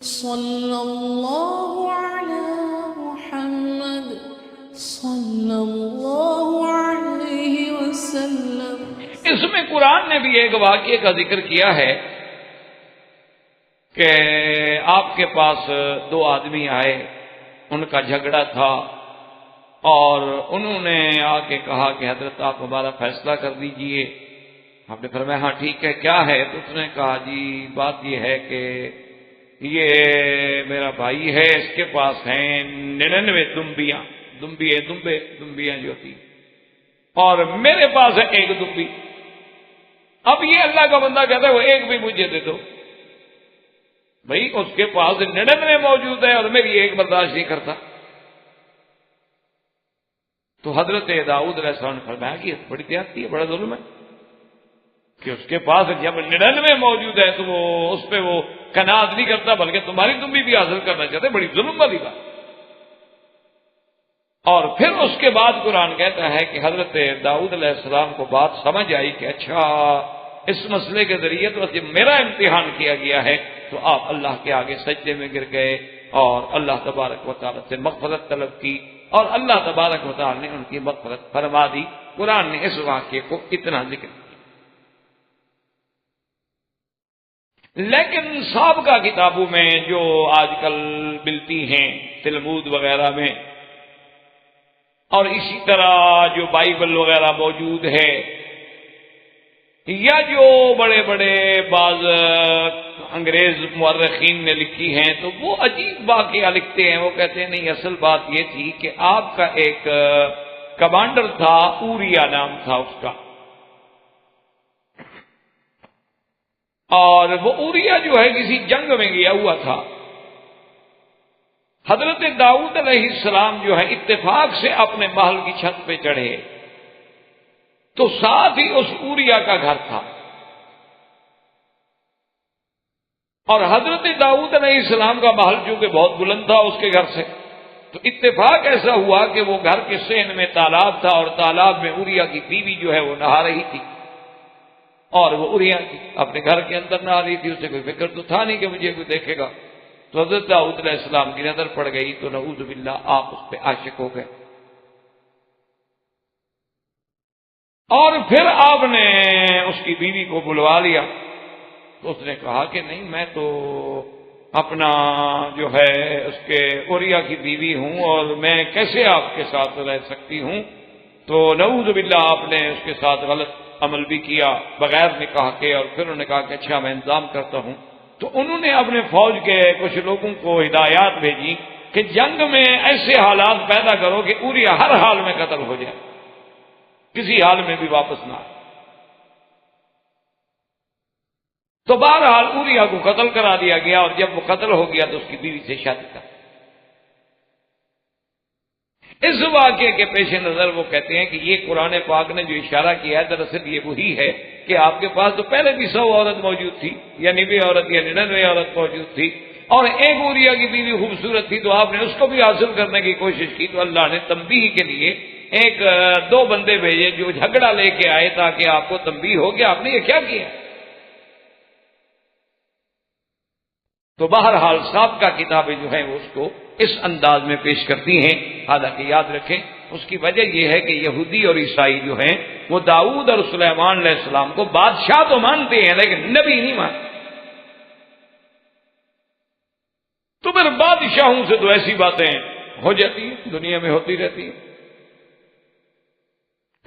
صلی اللہ علی محمد صلی اللہ علیہ وسلم۔ اس میں قرآن نے بھی ایک واقعے کا ذکر کیا ہے کہ آپ کے پاس دو آدمی آئے، ان کا جھگڑا تھا اور انہوں نے آ کے کہا کہ حضرت آپ ہمارا فیصلہ کر دیجئے۔ آپ نے فرمایا ہاں ٹھیک ہے، کیا ہے؟ تو اس نے کہا جی بات یہ ہے کہ یہ میرا بھائی ہے، اس کے پاس ہیں 99 دمبیاں جو تھی، اور میرے پاس ہے ایک دمبی۔ اب یہ اللہ کا بندہ کہتا ہے وہ ایک بھی مجھے دے دو۔ بھائی اس کے پاس 99 موجود ہے اور میری ایک برداشت نہیں کرتا۔ تو حضرت داؤد علیہ السلام نے فرمایا کہ بڑی زیادتی ہے، بڑا ظلم ہے کہ اس کے پاس جب 99 موجود ہے تو وہ اس پہ وہ کناز نہیں کرتا بلکہ تمہاری دمبی بھی حاصل کرنا چاہتے، بڑی ظلم والی بات۔ اور پھر اس کے بعد قرآن کہتا ہے کہ حضرت داؤد علیہ السلام کو بات سمجھ آئی کہ اچھا اس مسئلے کے ذریعے تو جب میرا امتحان کیا گیا ہے، تو آپ اللہ کے آگے سجدے میں گر گئے اور اللہ تبارک و تعالیٰ سے مغفرت طلب کی، اور اللہ تبارک و تعالیٰ نے ان کی مغفرت فرما دی۔ قرآن نے اس واقعے کو اتنا ذکر کیا۔ لیکن سابقہ کتابوں میں جو آج کل ملتی ہیں تلمود وغیرہ میں، اور اسی طرح جو بائبل وغیرہ موجود ہے، یا جو بڑے بڑے بعض انگریز مورخین نے لکھی ہیں، تو وہ عجیب واقعہ لکھتے ہیں۔ وہ کہتے ہیں نہیں، اصل بات یہ تھی کہ آپ کا ایک کمانڈر تھا، اوریا نام تھا اس کا، اور وہ اوریا جو ہے کسی جنگ میں گیا ہوا تھا۔ حضرت داؤد علیہ السلام جو ہے اتفاق سے اپنے محل کی چھت پہ چڑھے تو ساتھ ہی اس اوریا کا گھر تھا، اور حضرت داؤد علیہ السلام کا محل چونکہ بہت بلند تھا اس کے گھر سے، تو اتفاق ایسا ہوا کہ وہ گھر کے صحن میں تالاب تھا، اور تالاب میں اوریا کی بیوی جو ہے وہ نہا رہی تھی، اور وہ اوریا کی اپنے گھر کے اندر نہا رہی تھی۔ اسے کوئی فکر تو تھا نہیں کہ مجھے کوئی دیکھے گا۔ تو حضرت داؤد علیہ السلام کی نظر پڑ گئی تو نعوذ باللہ آپ اس پہ عاشق ہو گئے، اور پھر آپ نے اس کی بیوی کو بلوا لیا۔ تو اس نے کہا کہ نہیں، میں تو اپنا جو ہے اس کے اوریا کی بیوی ہوں، اور میں کیسے آپ کے ساتھ رہ سکتی ہوں؟ تو نعوذ باللہ آپ نے اس کے ساتھ غلط عمل بھی کیا بغیر نکاح کے، اور پھر انہوں نے کہا کہ اچھا میں انتظام کرتا ہوں۔ تو انہوں نے اپنے فوج کے کچھ لوگوں کو ہدایات بھیجی کہ جنگ میں ایسے حالات پیدا کرو کہ اوریا ہر حال میں قتل ہو جائے، کسی حال میں بھی واپس نہ آئے۔ تو بہرحال اوریا کو قتل کرا دیا گیا، اور جب وہ قتل ہو گیا تو اس کی بیوی سے شادی کر۔ اس واقعے کے پیش نظر وہ کہتے ہیں کہ یہ قرآن پاک نے جو اشارہ کیا ہے دراصل یہ وہی ہے کہ آپ کے پاس تو پہلے بھی 100 عورت موجود تھی، یا 90 عورت یا 99 عورت موجود تھی، اور ایک اوریا کی بیوی خوبصورت تھی، تو آپ نے اس کو بھی حاصل کرنے کی کوشش کی۔ تو اللہ نے تنبیہ کے لیے دو بندے بھیجے جو جھگڑا لے کے آئے تاکہ آپ کو تنبیہ ہو کہ آپ نے یہ کیا کیا۔ تو بہرحال سابقہ کتابیں جو ہیں وہ اس کو اس انداز میں پیش کرتی ہیں۔ حالانکہ یاد رکھیں اس کی وجہ یہ ہے کہ یہودی اور عیسائی جو ہیں وہ داؤد اور سلیمان علیہ السلام کو بادشاہ تو مانتے ہیں لیکن نبی نہیں مانتے۔ تو پھر بادشاہوں سے تو ایسی باتیں ہو جاتی ہیں، دنیا میں ہوتی رہتی ہیں،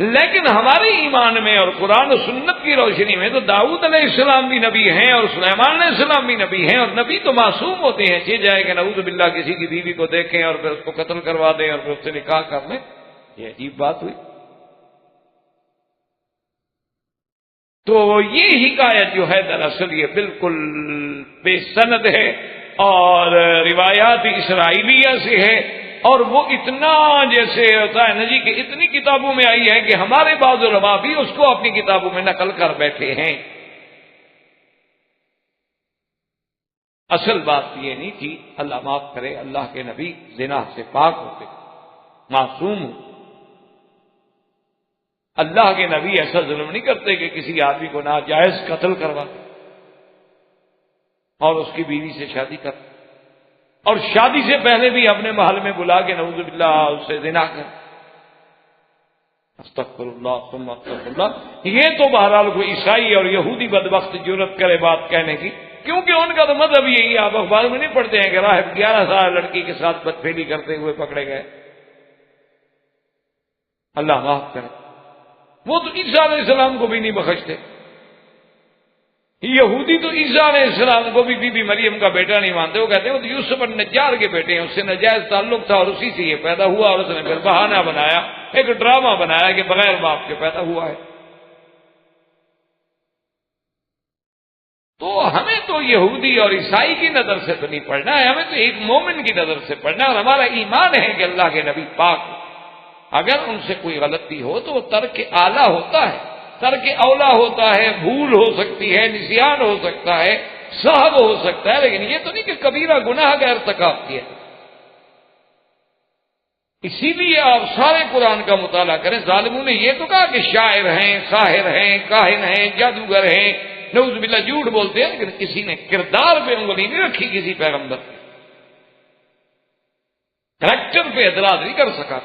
لیکن ہمارے ایمان میں اور قرآن و سنت کی روشنی میں تو داؤد علیہ السلام بھی نبی ہیں اور سلیمان علیہ السلام بھی نبی ہیں، اور نبی تو معصوم ہوتے ہیں۔ یہ جائے کہ نعوذ باللہ کسی کی بیوی کو دیکھیں اور پھر اس کو قتل کروا دیں اور پھر اس سے نکاح کر لیں، یہ عجیب بات ہوئی۔ تو یہ حکایت جو ہے دراصل یہ بالکل بے سند ہے اور روایات اسرائیلیہ سے ہے، اور وہ اتنا جیسے ہوتا ہے نا جی کہ اتنی کتابوں میں آئی ہے کہ ہمارے بعض علماء بھی اس کو اپنی کتابوں میں نقل کر بیٹھے ہیں۔ اصل بات یہ نہیں تھی، اللہ معاف کرے، اللہ کے نبی زنا سے پاک ہوتے، معصوم ہو۔ اللہ کے نبی ایسا ظلم نہیں کرتے کہ کسی آدمی کو ناجائز قتل کرواتے اور اس کی بیوی سے شادی کرتے۔ اور شادی سے پہلے بھی اپنے محل میں بلا کے نعوذ باللہ اس سے زنا کر. استغفر اللہ ثم استغفر اللہ. یہ تو بہرحال کوئی عیسائی اور یہودی بدبخت جرأت کرے بات کہنے کی، کیونکہ ان کا تو مذہب یہی ہے. آپ اخبار میں نہیں پڑھتے ہیں کہ راہب 11 سال لڑکی کے ساتھ بدفعلی کرتے ہوئے پکڑے گئے. اللہ معاف کرے. وہ تو عیسیٰ علیہ السلام کو بھی نہیں بخشتے. یہودی تو عیسیٰ علیہ السلام کو بھی بی بی مریم کا بیٹا نہیں مانتے. وہ کہتے ہیں وہ تو یوسف النجار کے بیٹے ہیں، اس سے ناجائز تعلق تھا اور اسی سے یہ پیدا ہوا، اور اس نے پھر بہانہ بنایا، ایک ڈرامہ بنایا کہ بغیر باپ کے پیدا ہوا ہے. تو ہمیں تو یہودی اور عیسائی کی نظر سے تو نہیں پڑھنا ہے، ہمیں تو ایک مومن کی نظر سے پڑھنا ہے. اور ہمارا ایمان ہے کہ اللہ کے نبی پاک اگر ان سے کوئی غلطی ہو تو وہ ترک اعلیٰ ہوتا ہے، ترک اولا ہوتا ہے، بھول ہو سکتی ہے، نسیان ہو سکتا ہے، سہو ہو سکتا ہے، لیکن یہ تو نہیں کہ کبیرہ گناہ کا ارتکاب کیا. اسی لیے آپ سارے قرآن کا مطالعہ کریں. ظالموں نے یہ تو کہا کہ شاعر ہیں، ساحر ہیں، کاہن ہیں، جادوگر ہیں، نعوذ باللہ جھوٹ بولتے ہیں، لیکن کسی نے کردار پہ انگلی نہیں رکھی کسی پیغمبر کے، کریکٹر پہ اعتراض نہیں کر سکا.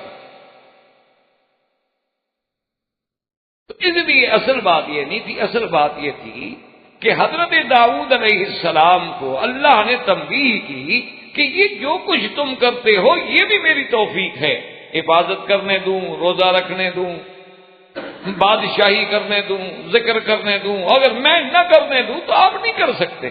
تو اس لیے اصل بات یہ نہیں تھی، اصل بات یہ تھی کہ حضرت داؤد علیہ السلام کو اللہ نے تنبیہ کی کہ یہ جو کچھ تم کرتے ہو یہ بھی میری توفیق ہے. عبادت کرنے دوں، روزہ رکھنے دوں، بادشاہی کرنے دوں، ذکر کرنے دوں، اگر میں نہ کرنے دوں تو آپ نہیں کر سکتے.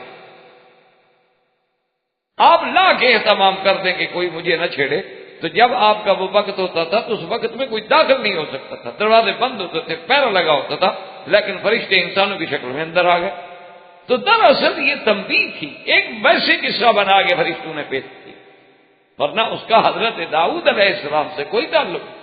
آپ لا کے اہتمام کر دیں کہ کوئی مجھے نہ چھیڑے. تو جب آپ کا وہ وقت ہوتا تھا تو اس وقت میں کوئی داخل نہیں ہو سکتا تھا، دروازے بند ہوتے تھے، پہرا لگا ہوتا تھا، لیکن فرشتے انسانوں کی شکل میں اندر آ گئے. تو دراصل یہ تنبیہ تھی، ایک ویسے قصہ بنا کے فرشتوں نے پیش کی، ورنہ اس کا حضرت داؤد علیہ السلام سے کوئی تعلق نہیں.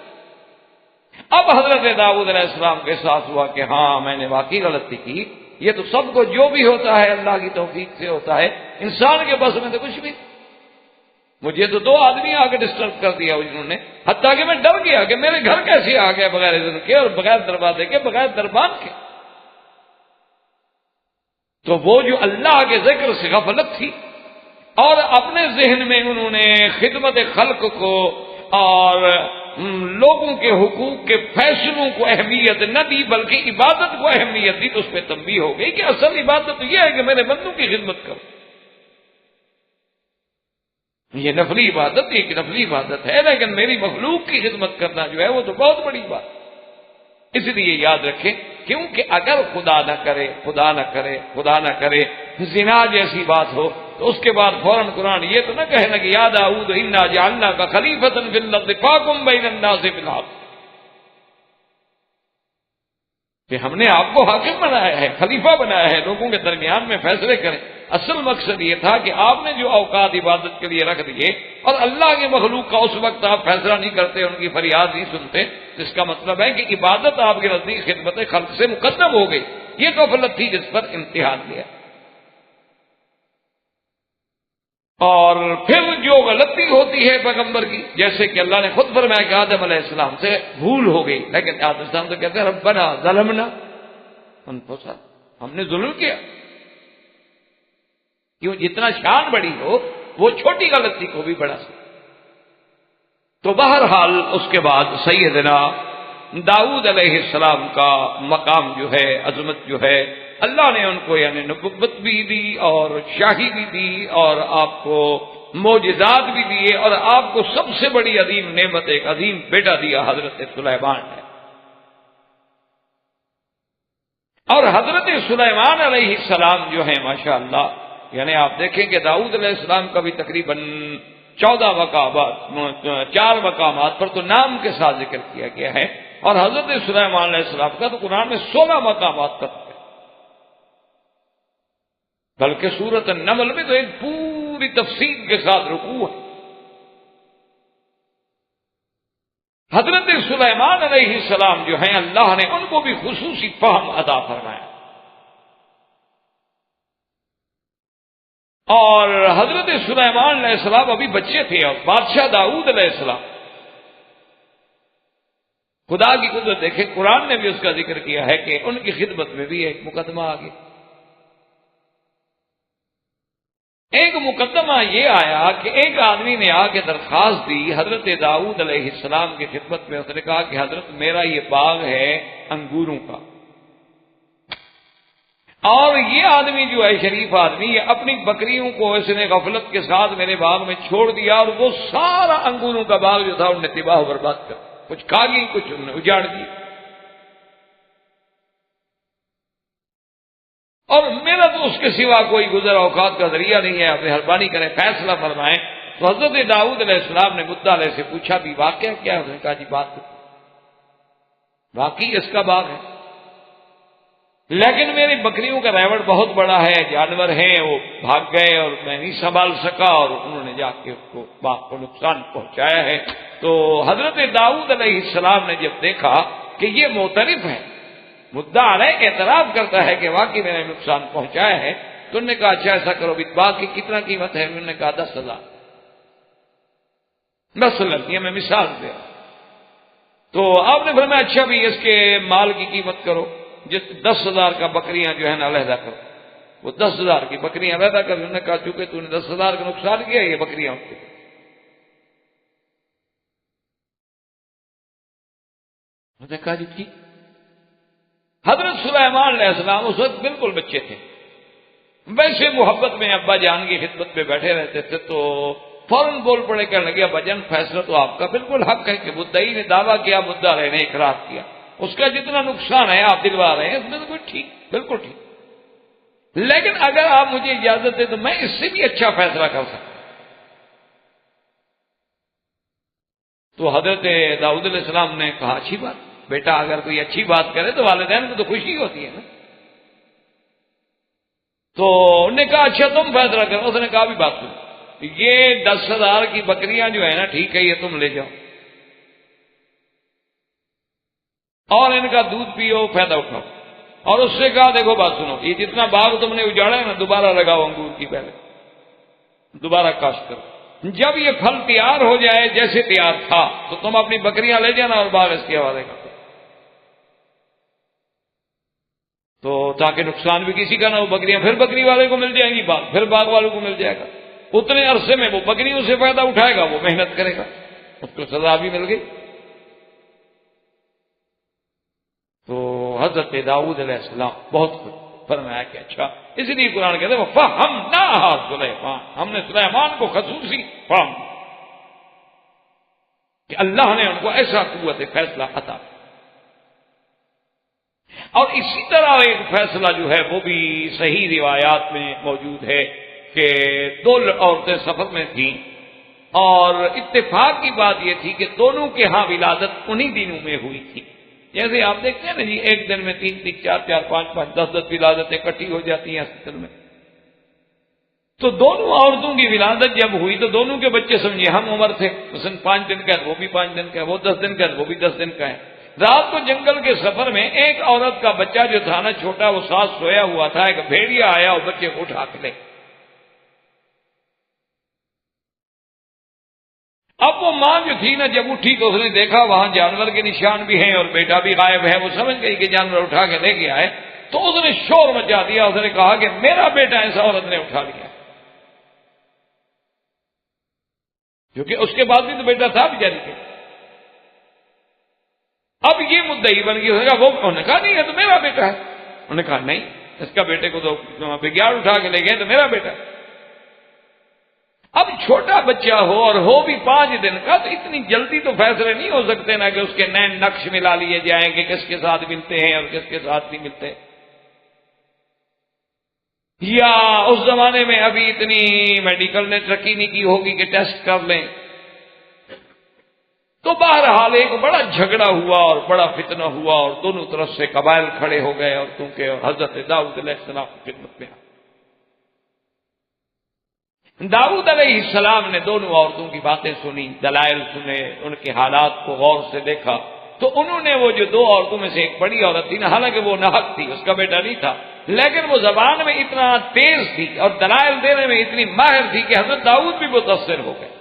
اب حضرت داؤد علیہ السلام کے ساتھ ہوا کہ ہاں میں نے واقعی غلطی کی. یہ تو سب کو جو بھی ہوتا ہے اللہ کی توفیق سے ہوتا ہے، انسان کے بس میں تو کچھ بھی. مجھے تو 2 آدمی آ کے ڈسٹرب کر دیا انہوں نے، حتیٰ کہ میں ڈر گیا کہ میرے گھر کیسے آ گیا بغیر اذن کے اور بغیر دروازے کے، بغیر دربان کے. تو وہ جو اللہ کے ذکر سے غفلت تھی، اور اپنے ذہن میں انہوں نے خدمت خلق کو اور لوگوں کے حقوق کے فیصلوں کو اہمیت نہ دی بلکہ عبادت کو اہمیت دی. تو اس پہ تنبیہ ہو گئی کہ اصل عبادت یہ ہے کہ میرے بندوں کی خدمت کرو. یہ نفلی عبادت ایک نفلی عبادت ہے، لیکن میری مخلوق کی خدمت کرنا جو ہے وہ تو بہت بڑی بات. اس لیے یاد رکھیں، کیونکہ اگر خدا نہ کرے، خدا نہ کرے، خدا نہ کرے زنا جیسی بات ہو تو اس کے بعد فوراً قرآن یہ تو نہ کہے نا کہ یا داؤد انا جعلناک خلیفۃ فی الارض فاحکم بین الناس بالحق، کہ ہم نے آپ کو حاکم بنایا ہے، خلیفہ بنایا ہے، لوگوں کے درمیان میں فیصلے کریں. اصل مقصد یہ تھا کہ آپ نے جو اوقات عبادت کے لیے رکھ دیے اور اللہ کی مخلوق کا اس وقت آپ فیصلہ نہیں کرتے، ان کی فریاد نہیں سنتے، جس کا مطلب ہے کہ عبادت آپ کے نزدیک خدمت خلق سے مقدم ہو گئی. یہ غفلت تھی جس پر امتحان لیا. اور پھر جو غلطی ہوتی ہے پیغمبر کی، جیسے کہ اللہ نے خود فرمایا کہ آدم علیہ السلام سے بھول ہو گئی، لیکن آدم علیہ السلام تو کہتے ہیں ربنا ظلمنا انفسنا، ہم نے ظلم کیا. کیوں؟ جتنا شان بڑی ہو وہ چھوٹی غلطی کو بھی بڑا سکتا. تو بہرحال اس کے بعد سیدنا داؤد علیہ السلام کا مقام جو ہے، عظمت جو ہے، اللہ نے ان کو یعنی نبوت بھی دی اور شاہی بھی دی اور آپ کو معجزات بھی دیے، اور آپ کو سب سے بڑی عظیم نعمت ایک عظیم بیٹا دیا حضرت سلیمان نے. اور حضرت سلیمان علیہ السلام جو ہیں ماشاءاللہ، یعنی آپ دیکھیں کہ داؤد علیہ السلام کا بھی تقریباً 14 مقامات، 4 مقامات پر تو نام کے ساتھ ذکر کیا گیا ہے، اور حضرت سلیمان علیہ السلام کا تو قرآن میں 16 مقامات پر، بلکہ سورۃ النمل میں تو ایک پوری تفصیل کے ساتھ رکوع ہے. حضرت سلیمان علیہ السلام جو ہیں اللہ نے ان کو بھی خصوصی فہم عطا فرمایا. اور حضرت سلیمان علیہ السلام ابھی بچے تھے، اور بادشاہ داؤد علیہ السلام، خدا کی قدرت دیکھیں، قرآن نے بھی اس کا ذکر کیا ہے کہ ان کی خدمت میں بھی ایک مقدمہ آ گیا. ایک مقدمہ یہ آیا کہ ایک آدمی نے آ کے درخواست دی حضرت داؤد علیہ السلام کی خدمت میں. اس نے کہا کہ حضرت میرا یہ باغ ہے انگوروں کا، اور یہ آدمی جو ہے شریف آدمی، یہ اپنی بکریوں کو اس نے غفلت کے ساتھ میرے باغ میں چھوڑ دیا، اور وہ سارا انگوروں کا باغ جو تھا انہوں نے تباہ و برباد کر، کچھ کھا گئی کچھ انہوں نے اجاڑ دی. اور میرا تو اس کے سوا کوئی گزر اوقات کا ذریعہ نہیں ہے، آپ مہربانی کریں فیصلہ فرمائیں. تو حضرت داؤد علیہ السلام نے مدعا علیہ سے پوچھا بھی واقعہ کیا ہے؟ اس نے کہا جی بات واقعی اس کا باغ ہے، لیکن میری بکریوں کا ریوڑ بہت بڑا ہے، جانور ہیں وہ بھاگ گئے اور میں نہیں سنبھال سکا، اور انہوں نے جا کے اس کو باغ کو نقصان پہنچایا ہے. تو حضرت داؤد علیہ السلام نے جب دیکھا کہ یہ معترف ہے، مدعا علیہ اعتراف کرتا ہے کہ واقعی میں نے نقصان پہنچایا ہے، تو انہوں نے کہا اچھا ایسا کرو باغ کی کتنا قیمت ہے؟ انہوں نے کہا 10,000. مثلاً یہ میں مثال دے رہا. تو آپ نے فرمایا اچھا بھی اس کے مال کی قیمت کرو، جس 10,000 کا بکریاں جو ہے نا علیحدہ کرو. وہ 10,000 کی بکریاں علیحدہ کر. انہوں نے کہا چونکہ تو نے 10,000 کا نقصان کیا، یہ بکریاں اٹھتی. انہوں نے کہا جی ٹھیک. حضرت سلیمان علیہ السلام اس وقت بالکل بچے تھے، ویسے محبت میں ابا جان کی خدمت میں بیٹھے رہتے تھے، تو فوراً بول پڑے کہنے لگے ابا جان فیصلہ تو آپ کا بالکل حق ہے کہ مدعی نے دعویٰ کیا، مدعا رہے نے اقرار کیا، اس کا جتنا نقصان ہے آپ دلوا رہے ہیں اس میں تو کوئی ٹھیک، بالکل ٹھیک، لیکن اگر آپ مجھے اجازت دیں تو میں اس سے بھی اچھا فیصلہ کر سکتا. تو حضرت داؤد علیہ السلام نے کہا اچھی بات، بیٹا اگر کوئی اچھی بات کرے تو والدین کو تو خوشی ہوتی ہے نا. تو انہوں نے کہا اچھا تم فیصلہ کرو. اس نے کہا بھی بات کرو، یہ 10,000 کی بکریاں جو ہے نا ٹھیک ہے، یہ تم لے جاؤ اور ان کا دودھ پیو، فائدہ اٹھاؤ. اور اس سے کہا دیکھو بات سنو، یہ جتنا باغ تم نے اجاڑا ہے نا دوبارہ لگاؤ انگور کی، پہلے دوبارہ کاشت کرو. جب یہ پھل تیار ہو جائے جیسے تیار تھا تو تم اپنی بکریاں لے جانا اور باغ اس کے حوالے کر دو، تو تاکہ نقصان بھی کسی کا نہ ہو. بکریاں پھر بکری والے کو مل جائیں گی، باغ پھر باغ والوں کو مل جائے گا. اتنے عرصے میں وہ بکریوں سے فائدہ اٹھائے گا، وہ محنت کرے گا، اس کو سزا بھی مل گئی. تو حضرت داؤد علیہ السلام بہت خوش، فرمایا کہ اچھا. اس لیے قرآن کہتے ہیں فَفَهَمْنَاهَا سُلَيْمَانَ، ہم نے سلیمان کو خصوصی فہم کہ اللہ نے ان کو ایسا قوت فیصلہ عطا. اور اسی طرح ایک فیصلہ جو ہے وہ بھی صحیح روایات میں موجود ہے کہ 2 عورتیں سفر میں تھیں، اور اتفاق کی بات یہ تھی کہ دونوں کے ہاں ولادت انہی دنوں میں ہوئی تھی. جیسے آپ دیکھتے ہیں نا جی، ایک دن میں 3 4 5 10 ولادتیں اکٹھی ہو جاتی ہیں ہاسپٹل میں. تو دونوں عورتوں کی ولادت جب ہوئی تو دونوں کے بچے سمجھے ہم عمر تھے، مثلا 5 دن کا ہے وہ بھی 5 دن کا ہے، وہ 10 دن کا ہے وہ بھی 10 دن کا ہے. رات کو جنگل کے سفر میں ایک عورت کا بچہ جو تھا نا چھوٹا، وہ ساتھ سویا ہوا تھا، ایک بھیڑیا آیا اور بچے کو اٹھا کے لے. اب وہ ماں جو تھی نا جب اٹھی تو اس نے دیکھا وہاں جانور کے نشان بھی ہیں اور بیٹا بھی غائب ہے. وہ سمجھ گئی کہ جانور اٹھا کے لے گیا ہے، تو اس نے شور مچا دیا. اس نے کہا کہ میرا بیٹا ایسا عورت نے اٹھا لیا، کیونکہ اس کے بعد بھی تو بیٹا تھا بیچاری کے. اب یہ مدعی بن گئی. وہ انہوں نے کہا نہیں ہے تو میرا بیٹا ہے. انہوں نے کہا نہیں، اس کا بیٹے کو تو بگیاڑ اٹھا کے لے گئے تو میرا بیٹا ہے. اب چھوٹا بچہ ہو اور ہو بھی 5 دن کا، تو اتنی جلدی تو فیصلے نہیں ہو سکتے نا کہ اس کے نین نقش ملا لیے جائیں کہ کس کے ساتھ ملتے ہیں اور کس کے ساتھ نہیں ملتے. یا اس زمانے میں ابھی اتنی میڈیکل نے ترقی نہیں کی ہوگی کہ ٹیسٹ کر لیں. تو بہرحال ایک بڑا جھگڑا ہوا اور بڑا فتنہ ہوا اور دونوں طرف سے قبائل کھڑے ہو گئے، اور کیونکہ حضرت داؤد علیہ السلام کی خدمت میں داؤد علیہ السلام نے دونوں عورتوں کی باتیں سنی، دلائل سنے، ان کے حالات کو غور سے دیکھا. تو انہوں نے وہ جو 2 عورتوں میں سے ایک بڑی عورت تھی نا، حالانکہ وہ ناحق تھی، اس کا بیٹا نہیں تھا، لیکن وہ زبان میں اتنا تیز تھی اور دلائل دینے میں اتنی ماہر تھی کہ حضرت داؤد بھی متاثر ہو گئے.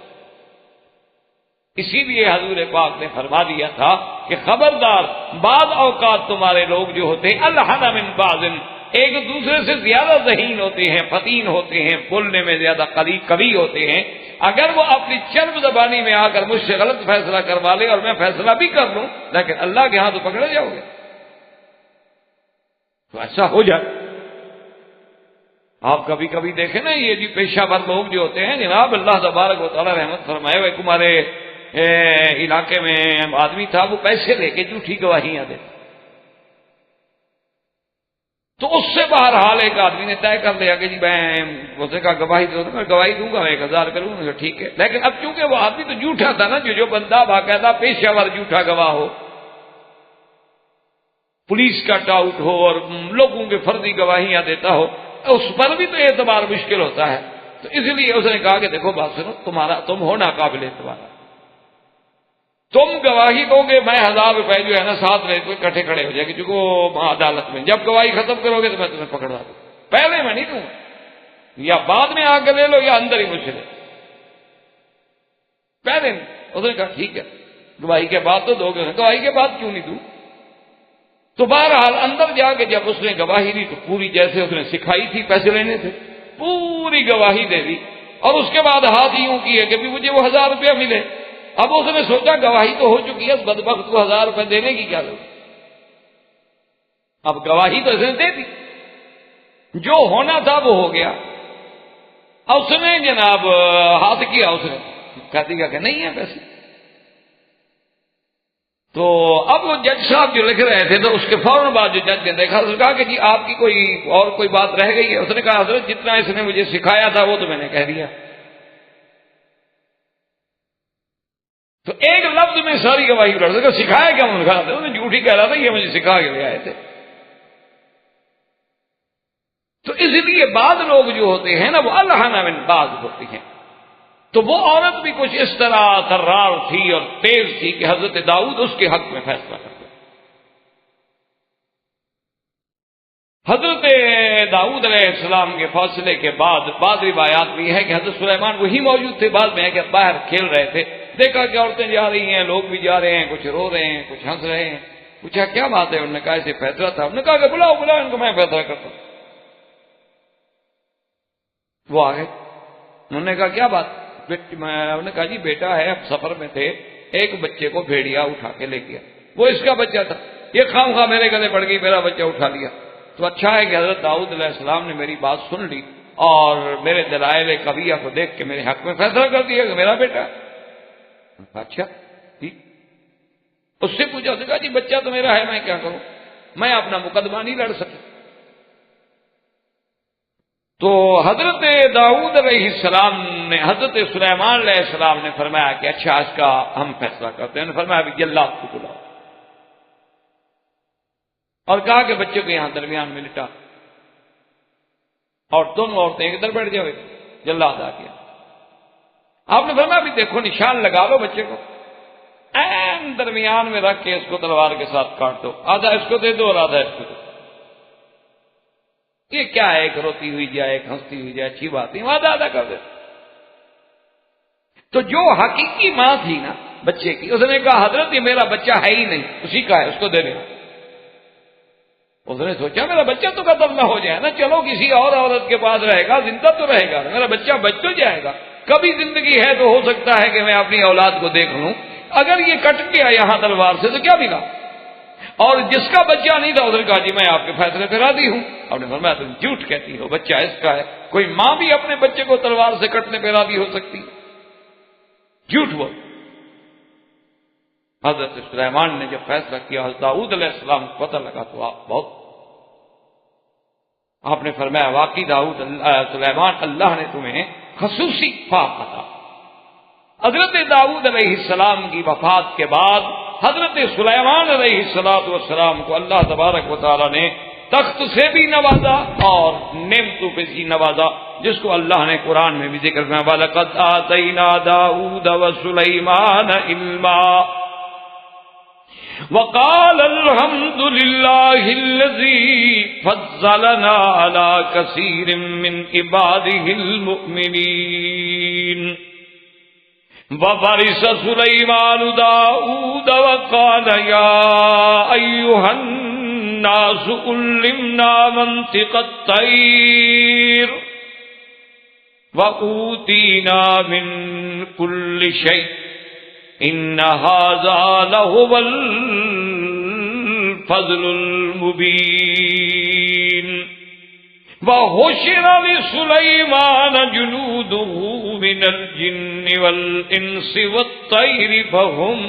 اسی لیے حضور پاک نے فرما دیا تھا کہ خبردار بعض اوقات تمہارے لوگ جو ہوتے ہیں الحن من بعض، ایک دوسرے سے زیادہ ذہین ہوتے ہیں، فتین ہوتے ہیں، بولنے میں زیادہ قوی ہوتے ہیں، اگر وہ اپنی چرب زبانی میں آ کر مجھ سے غلط فیصلہ کروا لے اور میں فیصلہ بھی کر لوں لیکن اللہ کے ہاں تو پکڑے جاؤ گے، تو ایسا ہو جائے۔ آپ کبھی کبھی دیکھیں نا یہ جی پیشہ ور لوگ جو ہوتے ہیں جناب، اللہ تبارک و تعالیٰ رحمت فرمائے ہوئے، ہمارے علاقے میں آدمی تھا، وہ پیسے لے کے جھوٹی گواہیاں دیتے، تو اس سے بہرحال ایک آدمی نے طے کر لیا کہ جی میں اسے کہا گواہی دو، میں گواہی دوں گا، 1000 کروں گا، ٹھیک ہے، لیکن اب چونکہ وہ آدمی تو جھوٹا تھا نا، جو بندہ باقاعدہ پیشہ ور جھوٹا گواہ ہو، پولیس کا ٹاؤٹ ہو اور لوگوں کے فرضی گواہیاں دیتا ہو، اس پر بھی تو اعتبار مشکل ہوتا ہے، تو اس لیے اس نے کہا کہ دیکھو بات سنو، تم ہو ناقابل اعتبار، تم گواہی دو گے، میں 1000 روپے جو ہے نا 7 بجے کو اکٹھے کھڑے ہو جائے گی چونکہ عدالت میں، جب گواہی ختم کرو گے تو میں تمہیں پکڑوا دوں، پہلے میں نہیں دوں گا، یا بعد میں آ کے لے لو یا اندر ہی مجھ سے لے، پہلے نہیں۔ اس نے کہا ٹھیک ہے گواہی کے بعد تو دو گے، گواہی کے بعد کیوں نہیں دوں؟ تو بہرحال اندر جا کے جب اس نے گواہی دی تو پوری جیسے اس نے سکھائی تھی پیسے لینے تھے پوری گواہی دے دی، اور اس کے بعد ہاتھ یوں کیے کہ بھی مجھے وہ 1000 روپیہ ملے۔ اب اس نے سوچا گواہی تو ہو چکی ہے، اس بدبخت کو 1000 روپے دینے کی کیا ضرورت، اب گواہی تو اس نے دے دی، جو ہونا تھا وہ ہو گیا۔ اب اس نے جناب ہاتھ کیا، اس نے کہہ دیا کہ نہیں ہے پیسے۔ تو اب وہ جج صاحب جو لکھ رہے تھے تو اس کے فوراً بعد جو جج نے دیکھا، اس نے کہا کہ جی آپ کی کوئی بات رہ گئی ہے؟ اس نے کہا حضرت جتنا اس نے مجھے سکھایا تھا وہ تو میں نے کہہ دیا۔ تو ایک لفظ میں ساری گواہی لڑ سکا، سکھایا کیا؟ انہوں نے جھوٹ ہی کہہ رہا تھا، یہ مجھے سکھا کے لے آئے تھے۔ تو اس لیے بعض لوگ جو ہوتے ہیں نا وہ الہنا من بعض ہوتے ہیں، تو وہ عورت بھی کچھ اس طرح ترار تھی اور تیز تھی کہ حضرت داؤد اس کے حق میں فیصلہ کر دیا۔ حضرت داؤد علیہ السلام کے فیصلے کے بعد بعض روایات بھی ہے کہ حضرت سلیمان وہی موجود تھے، بعد میں ہے کہ باہر کھیل رہے تھے، دیکھا کہ عورتیں جا رہی ہیں، لوگ بھی جا رہے ہیں، کچھ رو رہے ہیں، کچھ ہنس رہے ہیں، پوچھا کیا بات ہے؟ انہوں نے کہا ایسے فیصلہ تھا۔ انہوں نے کہا کہ بلاؤ ان کو، میں فیصلہ کرتا ہوں۔ وہ آ گئے، انہوں نے کہا کیا بات؟ انہوں نے کہا جی بیٹا ہے، اب سفر میں تھے، ایک بچے کو بھیڑیا اٹھا کے لے گیا، وہ اس کا بچہ تھا، یہ خام خواہ میرے گلے پڑ گئی، میرا بچہ اٹھا لیا۔ تو اچھا ہے کہ حضرت داؤد علیہ السلام نے میری بات سن لی اور میرے دلائل قویہ کو دیکھ کے میرے حق میں فیصلہ کر دیا کہ میرا بیٹا۔ اچھا ٹھیک، اس سے پوچھا، اس نے کہا جی بچہ تو میرا ہے، میں کیا کروں، میں اپنا مقدمہ نہیں لڑ سکتا۔ تو حضرت داؤد علیہ السلام نے، حضرت سلیمان علیہ السلام نے فرمایا کہ اچھا اس کا ہم فیصلہ کرتے ہیں۔ انہوں نے فرمایا ابھی جلاد کو بلاؤ، اور کہا کہ بچے کو یہاں درمیان میں لٹا اور دونوں عورتیں ادھر بیٹھ جاؤ۔ جلاد آ گیا، آپ نے فرمایا ابھی دیکھو نشان لگا لو بچے کو، این درمیان میں رکھ کے اس کو تلوار کے ساتھ کاٹ دو، آدھا اس کو دے دو اور آدھا اس کو دو۔ یہ کیا ہے، ایک روتی ہوئی جائے ایک ہنستی ہوئی جائے، اچھی بات نہیں، آدھا آدھا کر دے۔ تو جو حقیقی ماں تھی نا بچے کی، اس نے کہا حضرت یہ میرا بچہ ہے ہی نہیں، اسی کا ہے، اس کو دے دیں۔ اس نے سوچا میرا بچہ تو قتل نہ ہو جائے نا، چلو کسی اور عورت کے پاس رہے گا، زندہ تو رہے گا، میرا بچہ بچ تو جائے گا، کبھی زندگی ہے تو ہو سکتا ہے کہ میں اپنی اولاد کو دیکھ لوں، اگر یہ کٹ گیا یہاں تلوار سے تو کیا ملا؟ اور جس کا بچہ نہیں تھا اس نے کہا جی میں آپ کے فیصلے پہ راضی ہوں۔ آپ نے فرمایا تم جھوٹ کہتی ہو، بچہ اس کا ہے، کوئی ماں بھی اپنے بچے کو تلوار سے کٹنے پہ راضی ہو سکتی، جھوٹ بول۔ حضرت سلیمان نے جب فیصلہ کیا، حضرت داؤد علیہ السلام کو پتہ لگا تو آپ نے فرمایا واقعی سلیمان اللہ نے تمہیں خصوصی فاق عطا۔ حضرت داؤد علیہ السلام کی وفات کے بعد حضرت سلیمان علیہ السلام کو اللہ تبارک و تعالی نے تخت سے بھی نوازا اور نعمتوں پہ بھی نوازا، جس کو اللہ نے قرآن میں بھی ذکر کیا، وَلَقَدْ آتَيْنَا دَاوُودَ وَسُلَيْمَانَ عِلْمًا وَقَالَ الْحَمْدُ لِلَّهِ الَّذِي فَضَّلَنَا عَلَى كَثِيرٍ مِّنْ عِبَادِهِ الْمُؤْمِنِينَ وَوَرِثَ سُلَيْمَانُ دَاوُودَ وَقَالَ يَا أَيُّهَا الناس علمنا منطق الطير وأوتينا من كل شيء إن هذا لهو الفضل المبين وحشر لسليمان جنوده من الجن والإنس والطير فهم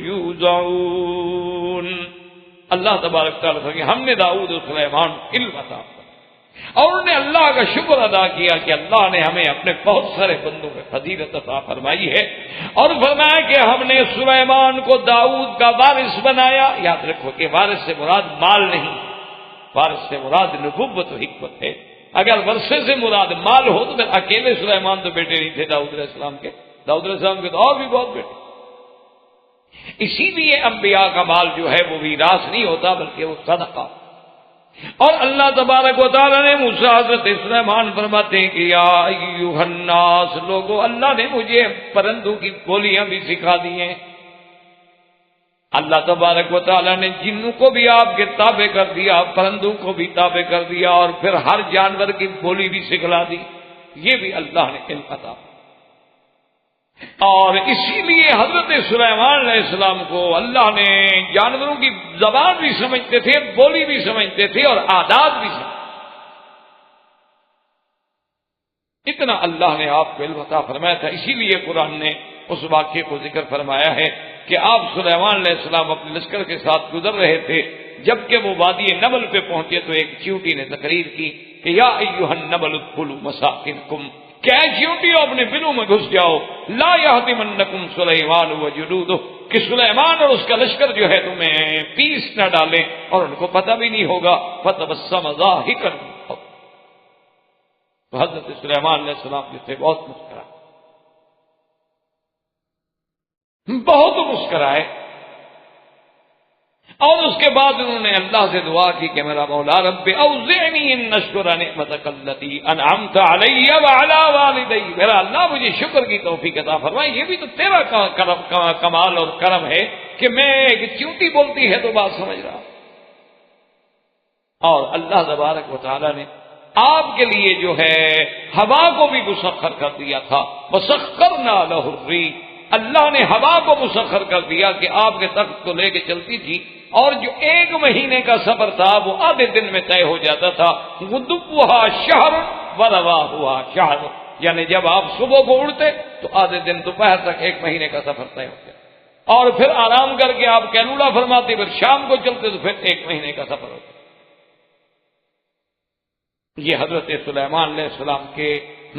يوزعون. اللہ تبارک تعالیٰ کہ ہم نے داؤد اور سلیمان کو علم عطا کیا اور انہوں نے اللہ کا شکر ادا کیا کہ اللہ نے ہمیں اپنے بہت سارے بندوں میں فضیلت عطا فرمائی ہے، اور فرمایا کہ ہم نے سلیمان کو داؤد کا وارث بنایا. یاد رکھو کہ وارث سے مراد مال نہیں، وارث سے مراد نبوت و حکمت ہے. اگر ورثے سے مراد مال ہو تو پھر اکیلے سلیمان تو بیٹے نہیں تھے داؤد علیہ السلام کے، داؤد علیہ السلام کے تو اور بھی بہت بیٹے. اسی لیے انبیاء کا مال جو ہے وہ میراث نہیں ہوتا بلکہ وہ صدقہ. اور اللہ تبارک و تعالیٰ نے موسیٰ حضرت سلیمان فرماتے ہیں کہ یا ایھا الناس، لوگوں، اللہ نے مجھے پرندوں کی بولیاں بھی سکھا دی ہیں. اللہ تبارک و تعالیٰ نے جنوں کو بھی آپ کے تابع کر دیا، پرندوں کو بھی تابع کر دیا، اور پھر ہر جانور کی بولی بھی سکھلا دی. یہ بھی اللہ نے علم عطا. اور اسی لیے حضرت سلیمان علیہ السلام کو اللہ نے جانوروں کی زبان بھی سمجھتے تھے، بولی بھی سمجھتے تھے، اور عادات بھی سمجھتے. اتنا اللہ نے آپ کو علم عطا فرمایا تھا. اسی لیے قرآن نے اس واقعے کو ذکر فرمایا ہے کہ آپ سلیمان علیہ السلام اپنے لشکر کے ساتھ گزر رہے تھے. جبکہ وہ وادی نمل پہ پہنچے تو ایک چیونٹی نے تقریر کی کہ یا ایھا النمل ادخلوا مساکنکم، کہ چیونٹیوں اپنے بلوں میں گھس جاؤ، لا یہدمنکم سلیمان وجنودہ، کہ سلیمان اور اس کا لشکر جو ہے تمہیں پیس نہ ڈالے اور ان کو پتہ بھی نہیں ہوگا. فتبسم ضاحکا، تو حضرت سلیمان علیہ السلام جو تھے بہت مسکرائے. اور اس کے بعد انہوں نے اللہ سے دعا کی کہ میرا مولا رب اوزعنی ان اشکر نعمتک التی انعمت علی وعلی والدی، میرا اللہ مجھے شکر کی توفیق عطا فرمائے. یہ بھی تو تیرا کمال اور کرم ہے کہ میں ایک چیونٹی بولتی ہے تو بات سمجھ رہا. اور اللہ تبارک و تعالی نے آپ کے لیے جو ہے ہوا کو بھی مسخر کر دیا تھا. وسخرنا لہ الریح، اللہ نے ہوا کو مسخر کر دیا کہ آپ کے تخت کو لے کے چلتی تھی، اور جو 1 مہینے کا سفر تھا وہ آدھے دن میں طے ہو جاتا تھا. غدوها شہر ورواحها شہر، یعنی جب آپ صبح کو اڑتے تو آدھے دن دوپہر تک 1 مہینے کا سفر طے ہو گیا، اور پھر آرام کر کے آپ کیلولا فرماتے، پھر شام کو چلتے تو پھر 1 مہینے کا سفر ہوتا. یہ حضرت سلیمان علیہ السلام کے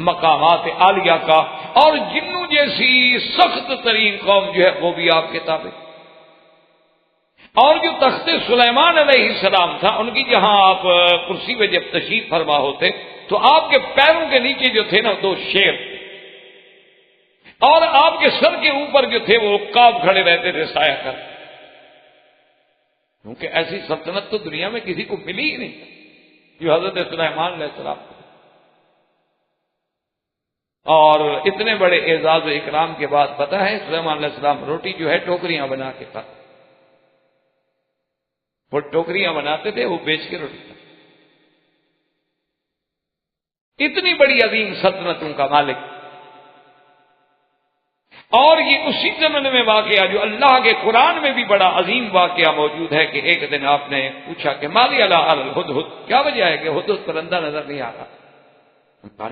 مقامات عالیہ کا. اور جنوں جیسی سخت ترین قوم جو ہے وہ بھی آپ کے تابع. اور جو تخت سلیمان علیہ السلام تھا، ان کی جہاں آپ کرسی میں جب تشریف فرما ہوتے تو آپ کے پیروں کے نیچے جو تھے نا 2 شیر تھے، اور آپ کے سر کے اوپر جو تھے وہ عقاب کھڑے رہتے تھے سایہ کر. کیونکہ ایسی سلطنت تو دنیا میں کسی کو ملی ہی نہیں جو حضرت سلیمان علیہ السلام کو. اور اتنے بڑے اعزاز و اکرام کے بعد پتہ ہے سلیمان علیہ السلام روٹی جو ہے ٹوکریاں بنا کے کھاتے. وہ ٹوکریاں بناتے تھے، وہ بیچ کے روٹی کھاتے. اتنی بڑی عظیم سلطنتوں کا مالک. اور یہ اسی زمانے میں واقعہ جو اللہ کے قرآن میں بھی بڑا عظیم واقعہ موجود ہے کہ ایک دن آپ نے پوچھا کہ مالی علی الہدہد، کیا وجہ ہے کہ ہدہد پرندہ نظر نہیں آ رہا؟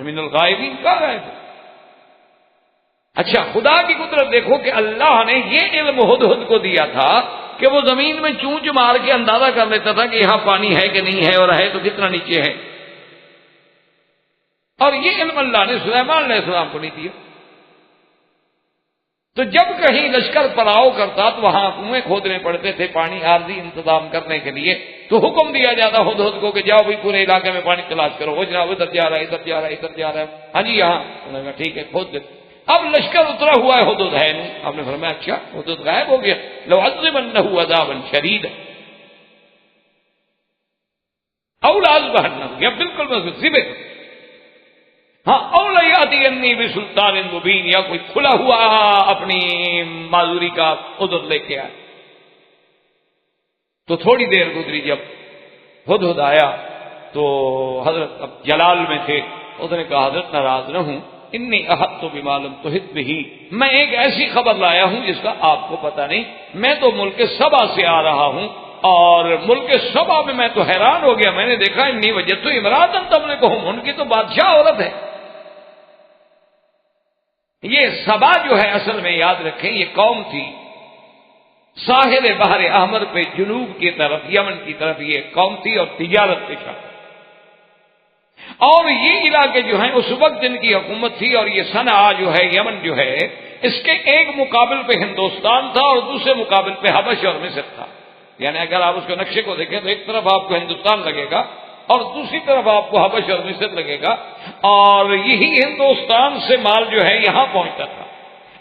من الغائبین کہاں گئے تھے؟ اچھا، خدا کی قدرت دیکھو کہ اللہ نے یہ علم ہدہد کو دیا تھا کہ وہ زمین میں چونچ مار کے اندازہ کر لیتا تھا کہ یہاں پانی ہے کہ نہیں ہے، اور ہے تو کتنا نیچے ہے. اور یہ علم اللہ نے سلیمان علیہ السلام کو نہیں دیا. تو جب کہیں لشکر پڑاؤ کرتا تو وہاں کنویں کھودنے پڑتے تھے پانی عارضی انتظام کرنے کے لیے. تو حکم دیا جاتا ہدہد کو کہ جاؤ بھائی پورے علاقے میں پانی تلاش کرو. وہ جناب ادھر جا رہا ہے، ادھر جا رہا ہے، ادھر جا رہا ہے. ہاں جی یہاں. انہوں نے کہا ٹھیک ہے کھود دے. اب لشکر اترا ہوا ہے، ہدہد ہے نہیں. آپ نے فرمایا اچھا ہدہد غائب ہو گیا. لَأَعَذِّبَنَّهُ عَذَابًا شَدِيدًا أَوْ لَأَذْبَحَنَّهُ، یا بالکل میں ذبح. ہاں، أَوْ لَيَأْتِيَنِّي بِسُلْطَانٍ مُبِينٍ، یا کوئی کھلا ہوا اپنی معذوری کا عذر لے کے آئے. تو تھوڑی دیر گزری، جب ہدہد آیا تو حضرت اب جلال میں تھے، اس نے کہا حضرت ناراض نہ ہوں، انی احطت بما لم تحط بہ، میں ایک ایسی خبر لایا ہوں جس کا آپ کو پتہ نہیں، میں تو ملک سبا سے آ رہا ہوں، اور ملک سبا میں میں تو حیران ہو گیا، میں نے دیکھا انی وجدت امراۃ تملکہم، ان کی تو بادشاہ عورت ہے۔ یہ سبا جو ہے اصل میں یاد رکھیں یہ قوم تھی ساحل بحر احمر پہ جنوب کی طرف، یمن کی طرف یہ قوم تھی، اور تجارت پیشہ، اور یہ علاقے جو ہیں اس وقت جن کی حکومت تھی، اور یہ صنعاء جو ہے یمن جو ہے اس کے ایک مقابل پہ ہندوستان تھا اور دوسرے مقابل پہ حبش اور مصر تھا، یعنی اگر آپ اس کے نقشے کو دیکھیں تو ایک طرف آپ کو ہندوستان لگے گا اور دوسری طرف آپ کو حبش اور مصر لگے گا، اور یہی ہندوستان سے مال جو ہے یہاں پہنچتا تھا،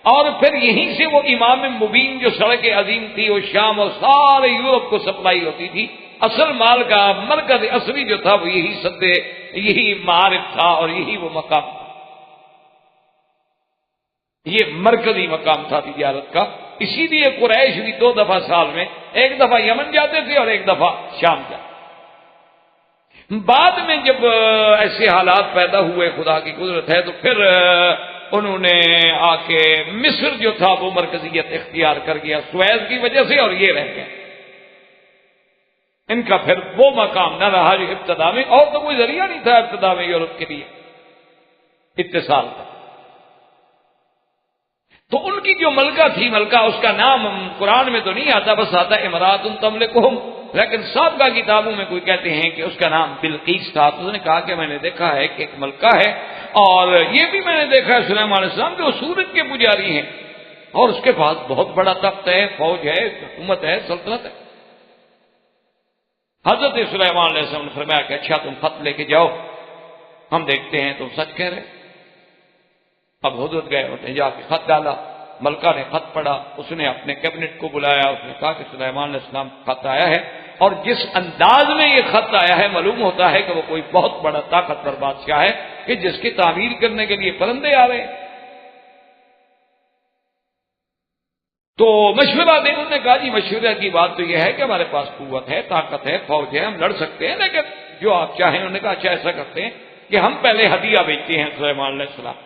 اور پھر یہیں سے وہ امام مبین جو سڑک عظیم تھی وہ شام اور سارے یورپ کو سپلائی ہوتی تھی، اصل مال کا مرکز اصلی جو تھا وہ یہی سدے، یہی معارف تھا، اور یہی وہ مقام تھا، یہ مرکزی مقام تھا تجارت کا۔ اسی لیے قریش بھی 2 دفعہ سال میں، ایک دفعہ یمن جاتے تھے اور ایک دفعہ شام جاتے۔ بعد میں جب ایسے حالات پیدا ہوئے، خدا کی قدرت ہے، تو پھر انہوں نے آ کے مصر جو تھا وہ مرکزیت اختیار کر گیا سویز کی وجہ سے، اور یہ رہ گیا، ان کا پھر وہ مقام نہ رہا جو ابتدا میں، اور تو کوئی ذریعہ نہیں تھا ابتدا میں یورپ کے لیے اتصال کا۔ تو ان کی جو ملکہ تھی، ملکہ اس کا نام قرآن میں تو نہیں آتا، بس آتا امراۃ تملکہم، لیکن سابقہ کتابوں میں کوئی کہتے ہیں کہ اس کا نام بلقیس تھا۔ تو اس نے کہا کہ میں نے دیکھا ہے کہ ایک ملکہ ہے، اور یہ بھی میں نے دیکھا ہے سلیمان علیہ السلام کہ وہ سورج کے پجاری ہیں، اور اس کے پاس بہت بڑا تخت ہے، فوج ہے، حکومت ہے، سلطنت ہے۔ حضرت سلیمان علیہ السلام نے فرمایا کہ اچھا تم خط لے کے جاؤ، ہم دیکھتے ہیں تم سچ کہہ رہے۔ اب حضرت گئے، انہوں نے جا کے خط ڈالا، ملکہ نے خط پڑھا، اس نے اپنے کیبنٹ کو بلایا، اس نے کہا کہ سلیمان علیہ السلام خط آیا ہے، اور جس انداز میں یہ خط آیا ہے معلوم ہوتا ہے کہ وہ کوئی بہت بڑا طاقتور بادشاہ ہے کہ جس کی تعمیر کرنے کے لیے پرندے آ رہے ہیں۔ تو مشورہ دے، انہوں نے کہا جی مشورہ کی بات تو یہ ہے کہ ہمارے پاس قوت ہے، طاقت ہے، فوج ہے، ہم لڑ سکتے ہیں، لیکن جو آپ چاہیں۔ انہوں نے کہا اچھا ایسا کرتے ہیں کہ ہم پہلے ہدیہ بیچتے ہیں سلیمان علیہ السلام،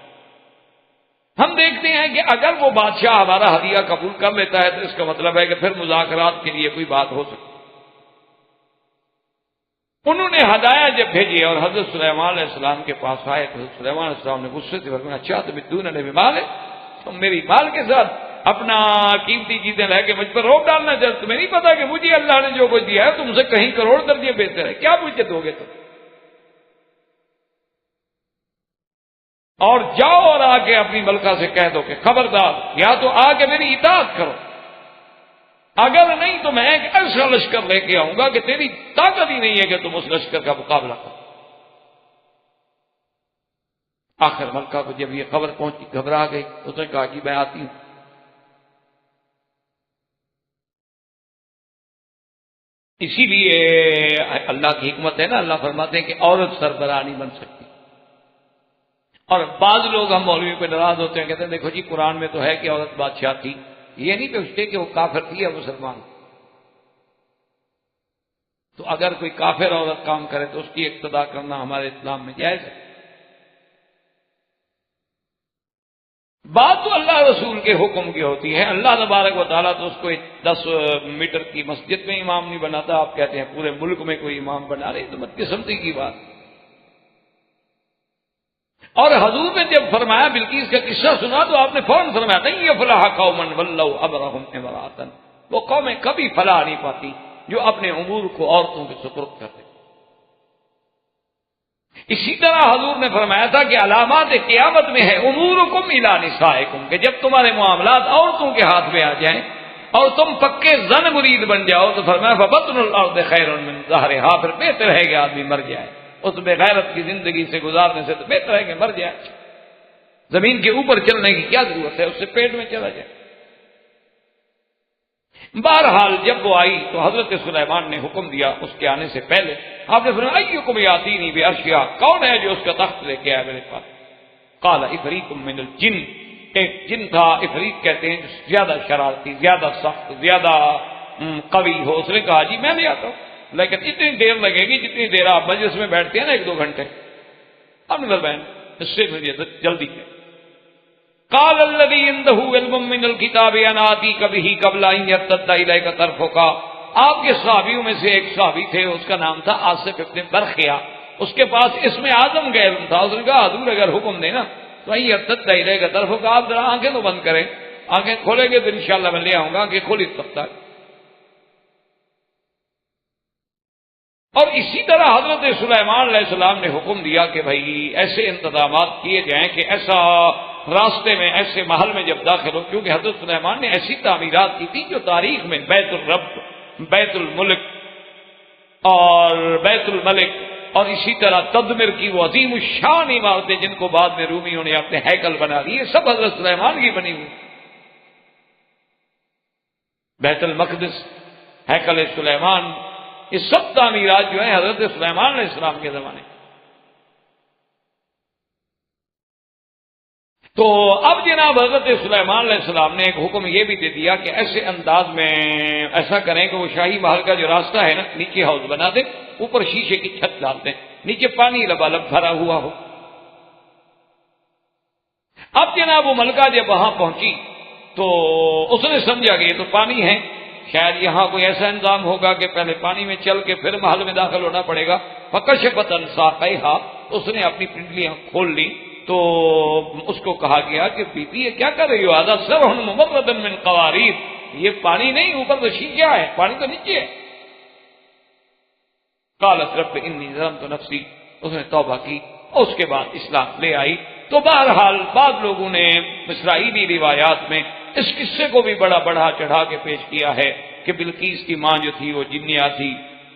ہم دیکھتے ہیں کہ اگر وہ بادشاہ ہمارا ہدیہ قبول کر لیتا ہے تو اس کا مطلب ہے کہ پھر مذاکرات کے لیے کوئی بات ہو سکتی۔ انہوں نے ہدایہ جب بھیجی اور حضرت سلیمان علیہ السلام کے پاس آئے تو حضرت سلیمان علیہ السلام نے غصے سے فرمایا اچھا تمدوننی بمال ہے، تم میری مال کے ساتھ اپنا قیمتی چیزیں لے کے مجھ پر روک ڈالنا چاہتے، تمہیں نہیں پتا کہ مجھے اللہ نے جو کچھ دیا ہے تم سے کہیں کروڑ درجے بہتر ہے، کیا مجھے دو گے تم؟ اور جاؤ اور آ کے اپنی ملکہ سے کہہ دو کہ خبردار یا تو آ کے میری اطاعت کرو، اگر نہیں تو میں ایک ایسا لشکر لے کے آؤں گا کہ تیری طاقت ہی نہیں ہے کہ تم اس لشکر کا مقابلہ کرو۔ آخر ملکہ کو جب یہ خبر پہنچی گھبرا گئی، اس نے کہا کہ میں آتی ہوں۔ اسی لیے اللہ کی حکمت ہے نا، اللہ فرماتے ہیں کہ عورت سربراہ نہیں بن سکتی۔ اور بعض لوگ ہم مولوی پہ ناراض ہوتے ہیں، کہتے ہیں دیکھو جی قرآن میں تو ہے کہ عورت بادشاہ تھی، یہ نہیں پوچھتے کہ وہ کافر تھی یا مسلمان۔ تو اگر کوئی کافر عورت کام کرے تو اس کی اقتدا کرنا ہمارے اسلام میں جائز ہے۔ بات تو اللہ رسول کے حکم کی ہوتی ہے، اللہ تبارک و تعالیٰ تو اس کو 10 میٹر کی مسجد میں امام نہیں بناتا، آپ کہتے ہیں پورے ملک میں کوئی امام بنا رہے، تو بدقسمتی کی بات۔ اور حضور نے جب فرمایا بلقیس کا قصہ سنا تو آپ نے فوراً فرمایا نہیں یفلح قوما ولوا امرهم امراء، وہ قومیں کبھی فلاح نہیں پاتی جو اپنے امور کو عورتوں کے سپرد کرتے۔ اسی طرح حضور نے فرمایا تھا کہ علامات قیامت میں ہے امورکم الی نسائکم، کہ جب تمہارے معاملات عورتوں کے ہاتھ میں آ جائیں اور تم پکے زن مرید بن جاؤ تو فرمایا فبطن الارض خیر من ظہرھا، پھر بہتر ہے کہ آدمی مر جائے، اس بغیرت کی زندگی سے گزارنے سے تو بہتر ہے کہ مر جائے، زمین کے اوپر چلنے کی کیا ضرورت ہے، اس سے پیٹ میں چلا جائے۔ بہرحال جب وہ آئی تو حضرت سلیمان نے حکم دیا اس کے آنے سے پہلے، آپ نے فرمایا ایکم یاتینی بعرشھا، کون ہے جو اس کا تخت لے کے آیا میرے پاس؟ قال عفریت من الجن، ایک جن تھا، عفریت کہتے ہیں جو زیادہ شرارتی، زیادہ سخت، زیادہ قوی ہو. اس نے کہا جی میں بھی آتا ہوں، لیکن اتنی دیر لگے گی جتنی دیر آپ مجلس میں بیٹھتے ہیں نا 1-2 گھنٹے. اب نظر بہن اس سے مجھے جلدی ہے. قال الذي عنده علم من الكتاب انا اتيك به قبل ان يرتد اليك طرفك. آپ کے صحابیوں میں سے ایک صحابی تھے، اس کا نام تھا آصف ابن برخیہ. اس کے پاس اسم اعظم کا علم تھا. اس نے کہا حضور اگر حکم دے نا تو ان يرتد اليك طرفك، آپ ذرا آنکھیں تو بند کریں، آنکھیں کھولیں گے تو انشاءاللہ میں لے آؤں گا. آنکھیں کھولی تب تک. اور اسی طرح حضرت سلیمان علیہ السلام نے حکم دیا کہ بھائی ایسے انتظامات کیے جائیں کہ ایسا راستے میں ایسے محل میں جب داخل ہو، کیونکہ حضرت سلیمان نے ایسی تعمیرات کی تھی جو تاریخ میں بیت الرب، بیت الملک اور بیت الملک اور اسی طرح تدمر کی وہ عظیم الشان عمارتیں جن کو بعد میں رومیوں نے اپنے ہیکل بنا دیے، سب حضرت سلیمان کی بنی ہوئی. بیت المقدس، ہیکل سلیمان، یہ سب تعمیرات جو ہیں حضرت سلیمان علیہ السلام کے زمانے. تو اب جناب حضرت سلیمان علیہ السلام نے ایک حکم یہ بھی دے دیا کہ ایسے انداز میں ایسا کریں کہ وہ شاہی محل کا جو راستہ ہے نا، نیچے ہاؤس بنا دیں، اوپر شیشے کی چھت ڈال دیں، نیچے پانی لبالب بھرا ہوا ہو. اب جناب وہ ملکہ جب وہاں پہنچی تو اس نے سمجھا کہ یہ تو پانی ہے، شاید یہاں کوئی ایسا انتظام ہوگا کہ پہلے پانی میں چل کے پھر محل میں داخل ہونا پڑے گا. فکشفت عن ساقیہا، اس نے اپنی پنڈلیاں کھول لی. تو اس کو کہا گیا کہ بی بی یہ کیا کر رہی ہو؟ ھذا سرح ممرد من قواریر، یہ پانی نہیں، اوپر تو شیشہ ہے، پانی تو نیچے ہے. قالت رب انی ظلمت نفسی، اس نے توبہ کی اور اس کے بعد اسلام لے آئی. تو بہرحال بعض لوگوں نے اسرائیلی روایات میں اس قصے کو بھی بڑا بڑھا چڑھا کے پیش کیا ہے کہ بلقیس کی ماں جو تھی وہ جنیا تھی،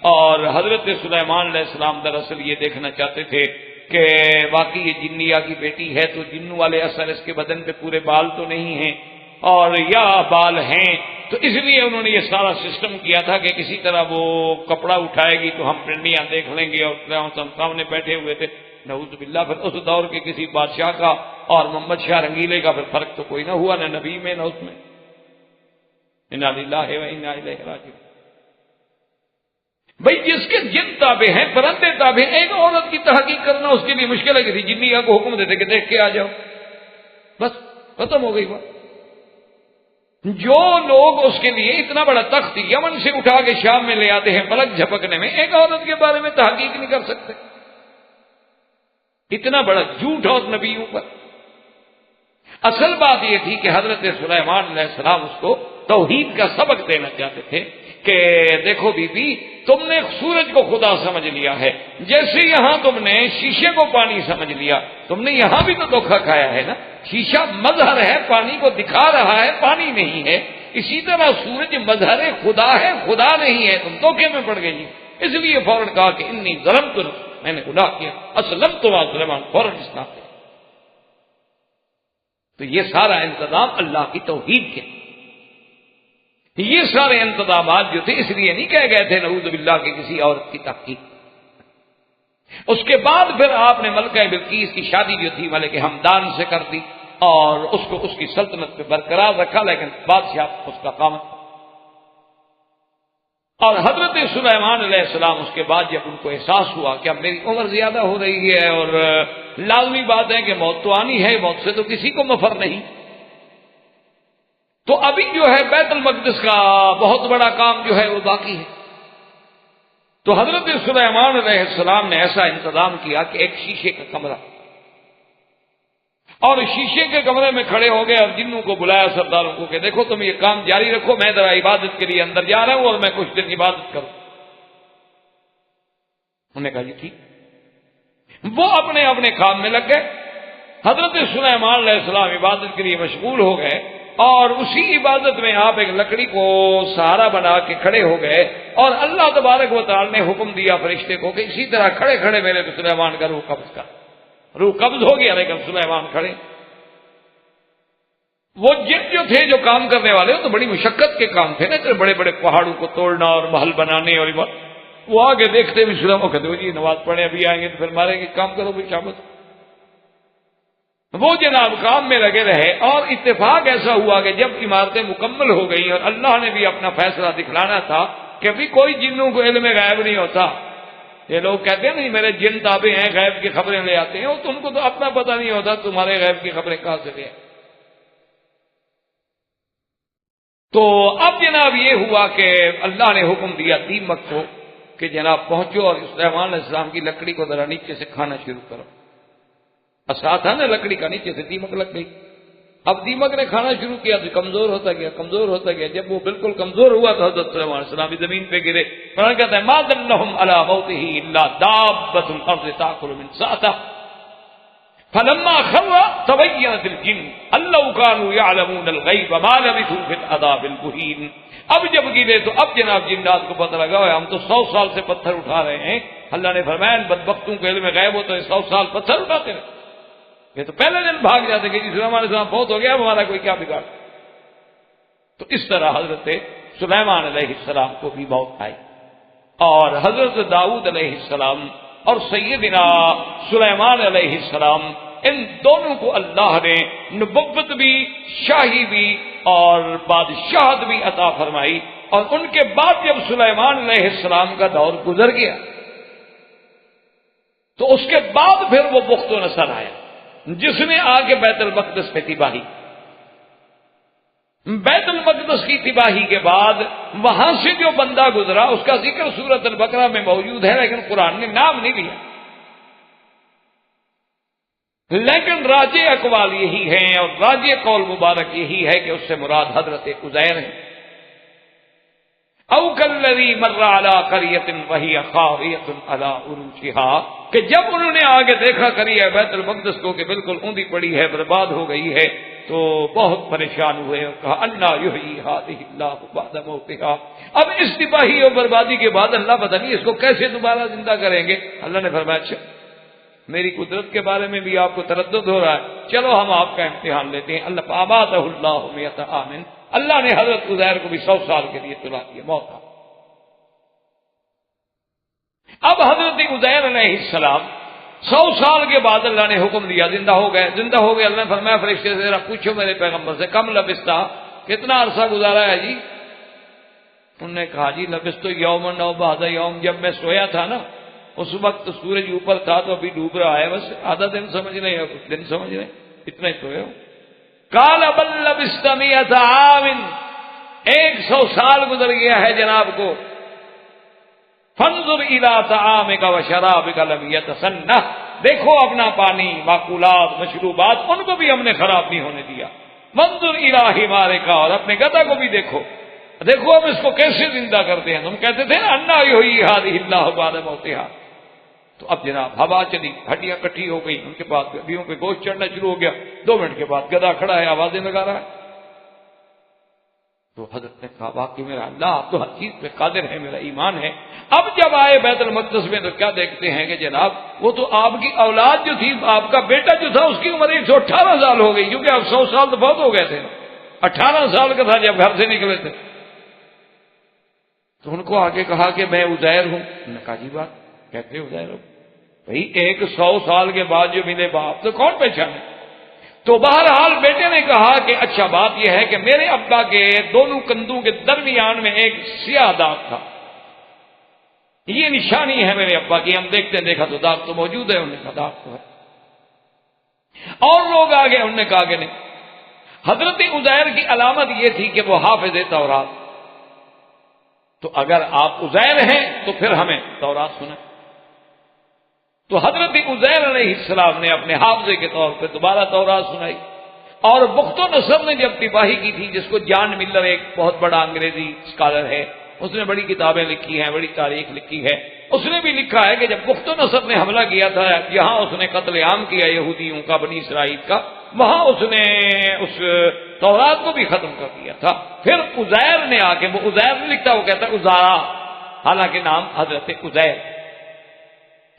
اور حضرت سلیمان علیہ السلام دراصل یہ دیکھنا چاہتے تھے کہ واقعی یہ جنیا کی بیٹی ہے تو جنوں والے اثر اس کے بدن پہ پورے بال تو نہیں ہیں، اور یا بال ہیں، تو اس لیے انہوں نے یہ سارا سسٹم کیا تھا کہ کسی طرح وہ کپڑا اٹھائے گی تو ہم پنڈلیاں دیکھ لیں گے، اور ہم سامنے بیٹھے ہوئے تھے. نعوذ باللہ، پھر اس دور کے کسی بادشاہ کا اور محمد شاہ رنگیلے کا پھر فرق تو کوئی نہ ہوا، نہ نبی میں نہ اس میں. انا للہ و انا الیہ راجعون. بھائی جس کے جن تابع ہیں، پرندے تابع ہیں، ایک عورت کی تحقیق کرنا اس کے لیے مشکل ہے. کسی جنیا کو حکم دیتے کہ دیکھ کے آ جاؤ، بس ختم ہو گئی بات. جو لوگ اس کے لیے اتنا بڑا تخت یمن سے اٹھا کے شام میں لے آتے ہیں پلک جھپکنے میں، ایک عورت کے بارے میں تحقیق نہیں کر سکتے. اتنا بڑا جھوٹ اور نبیوں پر. اصل بات یہ تھی کہ حضرت سلیمان علیہ السلام اس کو توحید کا سبق دینا چاہتے تھے کہ دیکھو بی بی، تم نے سورج کو خدا سمجھ لیا ہے، جیسے یہاں تم نے شیشے کو پانی سمجھ لیا، تم نے یہاں بھی تو دھوکہ کھایا ہے نا. شیشہ مظہر ہے، پانی کو دکھا رہا ہے، پانی نہیں ہے. اسی طرح سورج مظہر خدا ہے، خدا نہیں ہے، تم دھوکے میں پڑ گئی. اس لیے فوراً کہا کہ انی ظلمت نفسی، میں نے گناہ کیا، اسلمت مع سلیمان، فوراً اسلام کیا. تو یہ سارا انتظام اللہ کی توحید کے، یہ سارے انتظامات جو تھے اس لیے نہیں کہہ گئے تھے نعوذ باللہ کہ کسی عورت کی تحقیق. اس کے بعد پھر آپ نے ملکہ بلقیس کی شادی جو تھی ملک ہمدان سے کر دی اور اس کو اس کی سلطنت پہ برقرار رکھا، لیکن بادشاہ اس کا قامت. اور حضرت سلیمان علیہ السلام اس کے بعد جب ان کو احساس ہوا کہ اب میری عمر زیادہ ہو رہی ہے اور لازمی بات ہے کہ موت تو آنی ہے، موت سے تو کسی کو مفر نہیں، تو ابھی جو ہے بیت المقدس کا بہت بڑا کام جو ہے وہ باقی ہے. تو حضرت سلیمان علیہ السلام نے ایسا انتظام کیا کہ ایک شیشے کا کمرہ، اور شیشے کے کمرے میں کھڑے ہو گئے اور جنوں کو بلایا سرداروں کو کہ دیکھو تم یہ کام جاری رکھو، میں ذرا عبادت کے لیے اندر جا رہا ہوں اور میں کچھ دن عبادت کروں. انہوں نے کہا جی ٹھیک. وہ اپنے اپنے کام میں لگ گئے. حضرت سلیمان علیہ السلام عبادت کے لیے مشغول ہو گئے، اور اسی عبادت میں آپ ایک لکڑی کو سہارا بنا کے کھڑے ہو گئے، اور اللہ تبارک و تعالی نے حکم دیا فرشتے کو کہ اسی طرح کھڑے کھڑے میرے سلیمان کا روح قبض کر. روح قبض ہو گیا لیکن سلیمان کھڑے. وہ جن جو تھے جو کام کرنے والے تو بڑی مشقت کے کام تھے نا، بڑے بڑے پہاڑوں کو توڑنا اور محل بنانے، اور وہ آگے دیکھتے بھی سلیمان کہتے جی نماز پڑھے ابھی آئیں گے تو پھر ماریں گے، کام کرو بھی شامت. وہ جناب کام میں لگے رہے، اور اتفاق ایسا ہوا کہ جب عمارتیں مکمل ہو گئی اور اللہ نے بھی اپنا فیصلہ دکھلانا تھا کہ ابھی کوئی جنوں کو علم غیب نہیں ہوتا. یہ لوگ کہتے ہیں نہیں میرے جن تابع ہیں، غیب کی خبریں لے آتے ہیں، تو ان کو تو اپنا پتہ نہیں ہوتا تمہارے غیب کی خبریں کہاں سے لے. تو اب جناب یہ ہوا کہ اللہ نے حکم دیا دیمک کو کہ جناب پہنچو اور سلیمان علیہ السلام کی لکڑی کو ذرا نیچے سے کھانا شروع کرو. اثر تھا نا لکڑی کا، نیچے سے دیمک لگ گئی. اب دیمک نے کھانا شروع کیا تو کمزور ہوتا گیا، کمزور ہوتا گیا. جب وہ بالکل کمزور ہوا تو حضرت سلیمان علیہ السلام زمین پہ گرے. قرآن کہتا ہے ما دلهم علی موته الا دابۃ الارض تاکل من سأته فلما خر تبینت الجن ان لو كانوا يعلمون الغیب ما لبثوا في العذاب المهین. اب جب گرے تو اب جناب جنات کو پتہ لگا ہم تو 100 سال سے پتھر اٹھا رہے ہیں. اللہ نے فرمایا ان بدبختوں کو علم غیب ہوتا ہے 100 سال پتھر اٹھاتے رہے. یہ تو پہلے دن بھاگ جاتے کہ جس ہمارے ساتھ بہت ہو گیا ہمارا کوئی کیا بگاڑ. تو اس طرح حضرت سلیمان علیہ السلام کو بھی موت آئی، اور حضرت داؤد علیہ السلام اور سیدنا سلیمان علیہ السلام ان دونوں کو اللہ نے نبوت بھی، شاہی بھی اور بادشاہت بھی عطا فرمائی. اور ان کے بعد جب سلیمان علیہ السلام کا دور گزر گیا تو اس کے بعد پھر وہ بخت و نصر آیا جس نے آ کے بیت المقدس پہ تباہی. بیت المقدس کی تباہی کے بعد وہاں سے جو بندہ گزرا اس کا ذکر سورۃ البقرہ میں موجود ہے، لیکن قرآن نے نام نہیں لیا. لیکن راجع اقوال یہی ہیں اور راجع قول مبارک یہی ہے کہ اس سے مراد حضرت عزیر ہیں. او کالذی مر علی قریۃ وہی خاویۃ علی عروشہا، کہ جب انہوں نے آگے دیکھا قریہ بیت المقدس کو کہ بالکل اوندھی پڑی ہے، برباد ہو گئی ہے، تو بہت پریشان ہوئے اور کہا انا یحیی ہذہ اللہ بعد موتہا. اب اس تباہی اور بربادی کے بعد اللہ پتہ نہیں اس کو کیسے دوبارہ زندہ کریں گے. اللہ نے فرمایا اچھا میری قدرت کے بارے میں بھی آپ کو تردد ہو رہا ہے، چلو ہم آپ کا امتحان لیتے ہیں. اللہ فاماتہ اللہ مئۃ عام، اللہ نے حضرت عزیر کو بھی 100 سال کے لیے تلا دیا، موت آ. اب حضرت عزیر علیہ السلام 100 سال کے بعد اللہ نے حکم دیا زندہ ہو گئے. زندہ ہو گئے. اللہ نے فرمایا فرشتے سے ذرا پوچھو میرے پیغمبر سے کم لبثتا، کتنا عرصہ گزارا ہے جی؟ انہوں نے کہا جی لبثت یوما او بعض یوم، جب میں سویا تھا نا اس وقت سورج اوپر تھا تو ابھی ڈوب رہا ہے، بس آدھا دن سمجھ رہے ہیں، کچھ دن سمجھ رہے ہیں، اتنا ہی سوئے ہو. قال بل لبثت مئۃ عام، 100 سال گزر گیا ہے جناب کو. فانظر الی طعامک وشرابک لم یتسنہ، دیکھو اپنا پانی، ماکولات، مشروبات ان کو بھی ہم نے خراب نہیں ہونے دیا. وانظر الی حمارک، اور اپنے گدھا کو بھی دیکھو، دیکھو ہم اس کو کیسے زندہ کرتے ہیں. تم کہتے تھے نا انا یحیی ہذہ اللہ بعد موتہا. تو اب جناب ہوا چلی، ہڈیاں کٹھی ہو گئی، ان کے بعد ہڈیوں پہ گوشت چڑھنا شروع ہو گیا. 2 منٹ کے بعد گدھا کھڑا ہے، آوازیں لگا رہا ہے. تو حضرت نے کہا واقعی میرا اللہ آپ تو ہر چیز پہ قادر ہے، میرا ایمان ہے. اب جب آئے بیت المقدس میں تو کیا دیکھتے ہیں کہ جناب وہ تو آپ کی اولاد جو تھی، آپ کا بیٹا جو تھا اس کی عمر 118 سال ہو گئی، کیونکہ اب 100 سال تو بہت ہو گئے تھے. 18 سال کا تھا جب گھر سے نکلے تھے. تو ان کو آگے کہا کہ میں عزیر ہوں. انہوں نے کہا جی بات کہتے عزیر ہو بھائی، 100 سال کے بعد جو ملے باپ تو کون پہچانے. تو بہرحال بیٹے نے کہا کہ اچھا بات یہ ہے کہ میرے ابا کے دونوں کندھوں کے درمیان میں ایک سیاہ داغ تھا، یہ نشانی ہے میرے ابا کی. ہم دیکھتے ہیں، دیکھا تو داغ تو موجود ہے. انہوں نے کہا داغ تو ہے. اور لوگ آگے، انہوں نے کہا کہ نہیں. حضرت عزیر کی علامت یہ تھی کہ وہ حافظ تورات. تو اگر آپ عزیر ہیں تو پھر ہمیں تورات سنیں. تو حضرت عزیر علیہ السلام نے اپنے حافظے کے طور پہ دوبارہ تورات سنائی. اور بخت و نصر نے جب تباہی کی تھی، جس کو جان ملر ایک بہت بڑا انگریزی اسکالر ہے، اس نے بڑی کتابیں لکھی ہیں، بڑی تاریخ لکھی ہے، اس نے بھی لکھا ہے کہ جب بخت و نصر نے حملہ کیا تھا، یہاں اس نے قتل عام کیا یہودیوں کا، بنی اسرائیل کا، وہاں اس نے اس تورات کو بھی ختم کر دیا تھا. پھر عزیر نے آ کے، وہ عزیر نہیں لکھتا، وہ کہتا ہے عزارا، حالانکہ نام حضرت عزیر.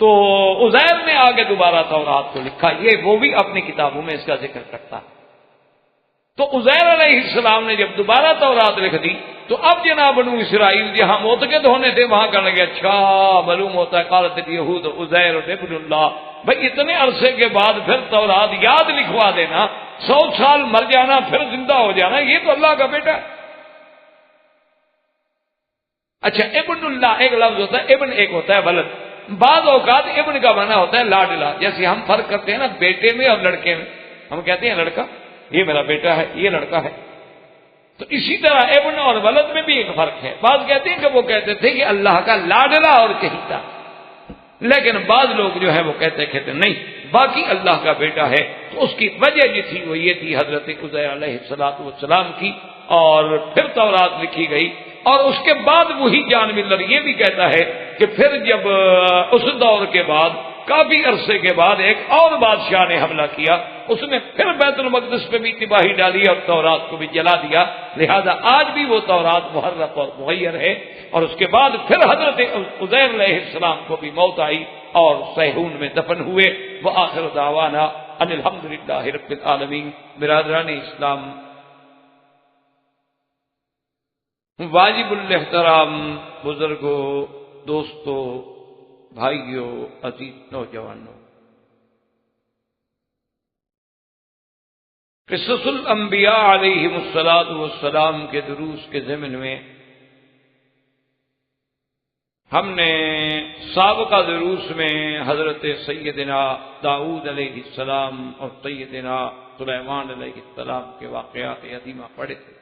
تو عزیر نے آگے دوبارہ تورات کو لکھا. یہ وہ بھی اپنی کتابوں میں اس کا ذکر کرتا ہے. تو عزیر علیہ السلام نے جب دوبارہ تورات لکھ دی تو اب جناب بنو اسرائیل جہاں معتقد ہونے تھے وہاں کہنے لگے اچھا معلوم ہوتا ہے قالت الیہود عزیر ابن اللہ، بھئی اتنے عرصے کے بعد پھر تورات یاد لکھوا دینا، 100 سال مر جانا پھر زندہ ہو جانا، یہ تو اللہ کا بیٹا ہے۔ اچھا، ابن اللہ ایک لفظ ہوتا ہے، ابن ایک ہوتا ہے ولد۔ بعض اوقات ابن کا معنی ہوتا ہے لاڈلا، جیسے ہم فرق کرتے ہیں نا بیٹے میں اور لڑکے میں، ہم کہتے ہیں لڑکا یہ میرا بیٹا ہے، یہ لڑکا ہے، تو اسی طرح ابن اور ولد میں بھی ایک فرق ہے۔ بعض کہتے ہیں کہ وہ کہتے تھے کہ اللہ کا لاڈلا اور چہیتا، لیکن بعض لوگ جو ہے وہ کہتے نہیں، باقی اللہ کا بیٹا ہے۔ تو اس کی وجہ جو تھی وہ یہ تھی حضرت عزیر علیہ السلام کی، اور پھر تورات لکھی گئی۔ اور اس کے بعد وہی جان ملر یہ بھی کہتا ہے کہ پھر جب اس دور کے بعد کافی عرصے کے بعد ایک اور بادشاہ نے حملہ کیا، اس نے پھر بیت المقدس پہ بھی تباہی ڈالی اور تورات کو بھی جلا دیا، لہذا آج بھی وہ تورات محرف اور مغیر ہے۔ اور اس کے بعد پھر حضرت عزیر علیہ السلام کو بھی موت آئی اور صیہون میں دفن ہوئے۔ وآخر دعوانا ان الحمدللہ رب العالمین۔ برادران اسلام، واجب الاحترام بزرگوں، دوستوں، بھائیوں، عزیز نوجوانوں، قصص الانبیاء علیہم السلام کے دروس کے ضمن میں ہم نے سابقہ دروس میں حضرت سیدنا داؤد علیہ السلام اور سیدنا سلیمان علیہ السلام کے واقعات عظیمہ پڑھے تھے،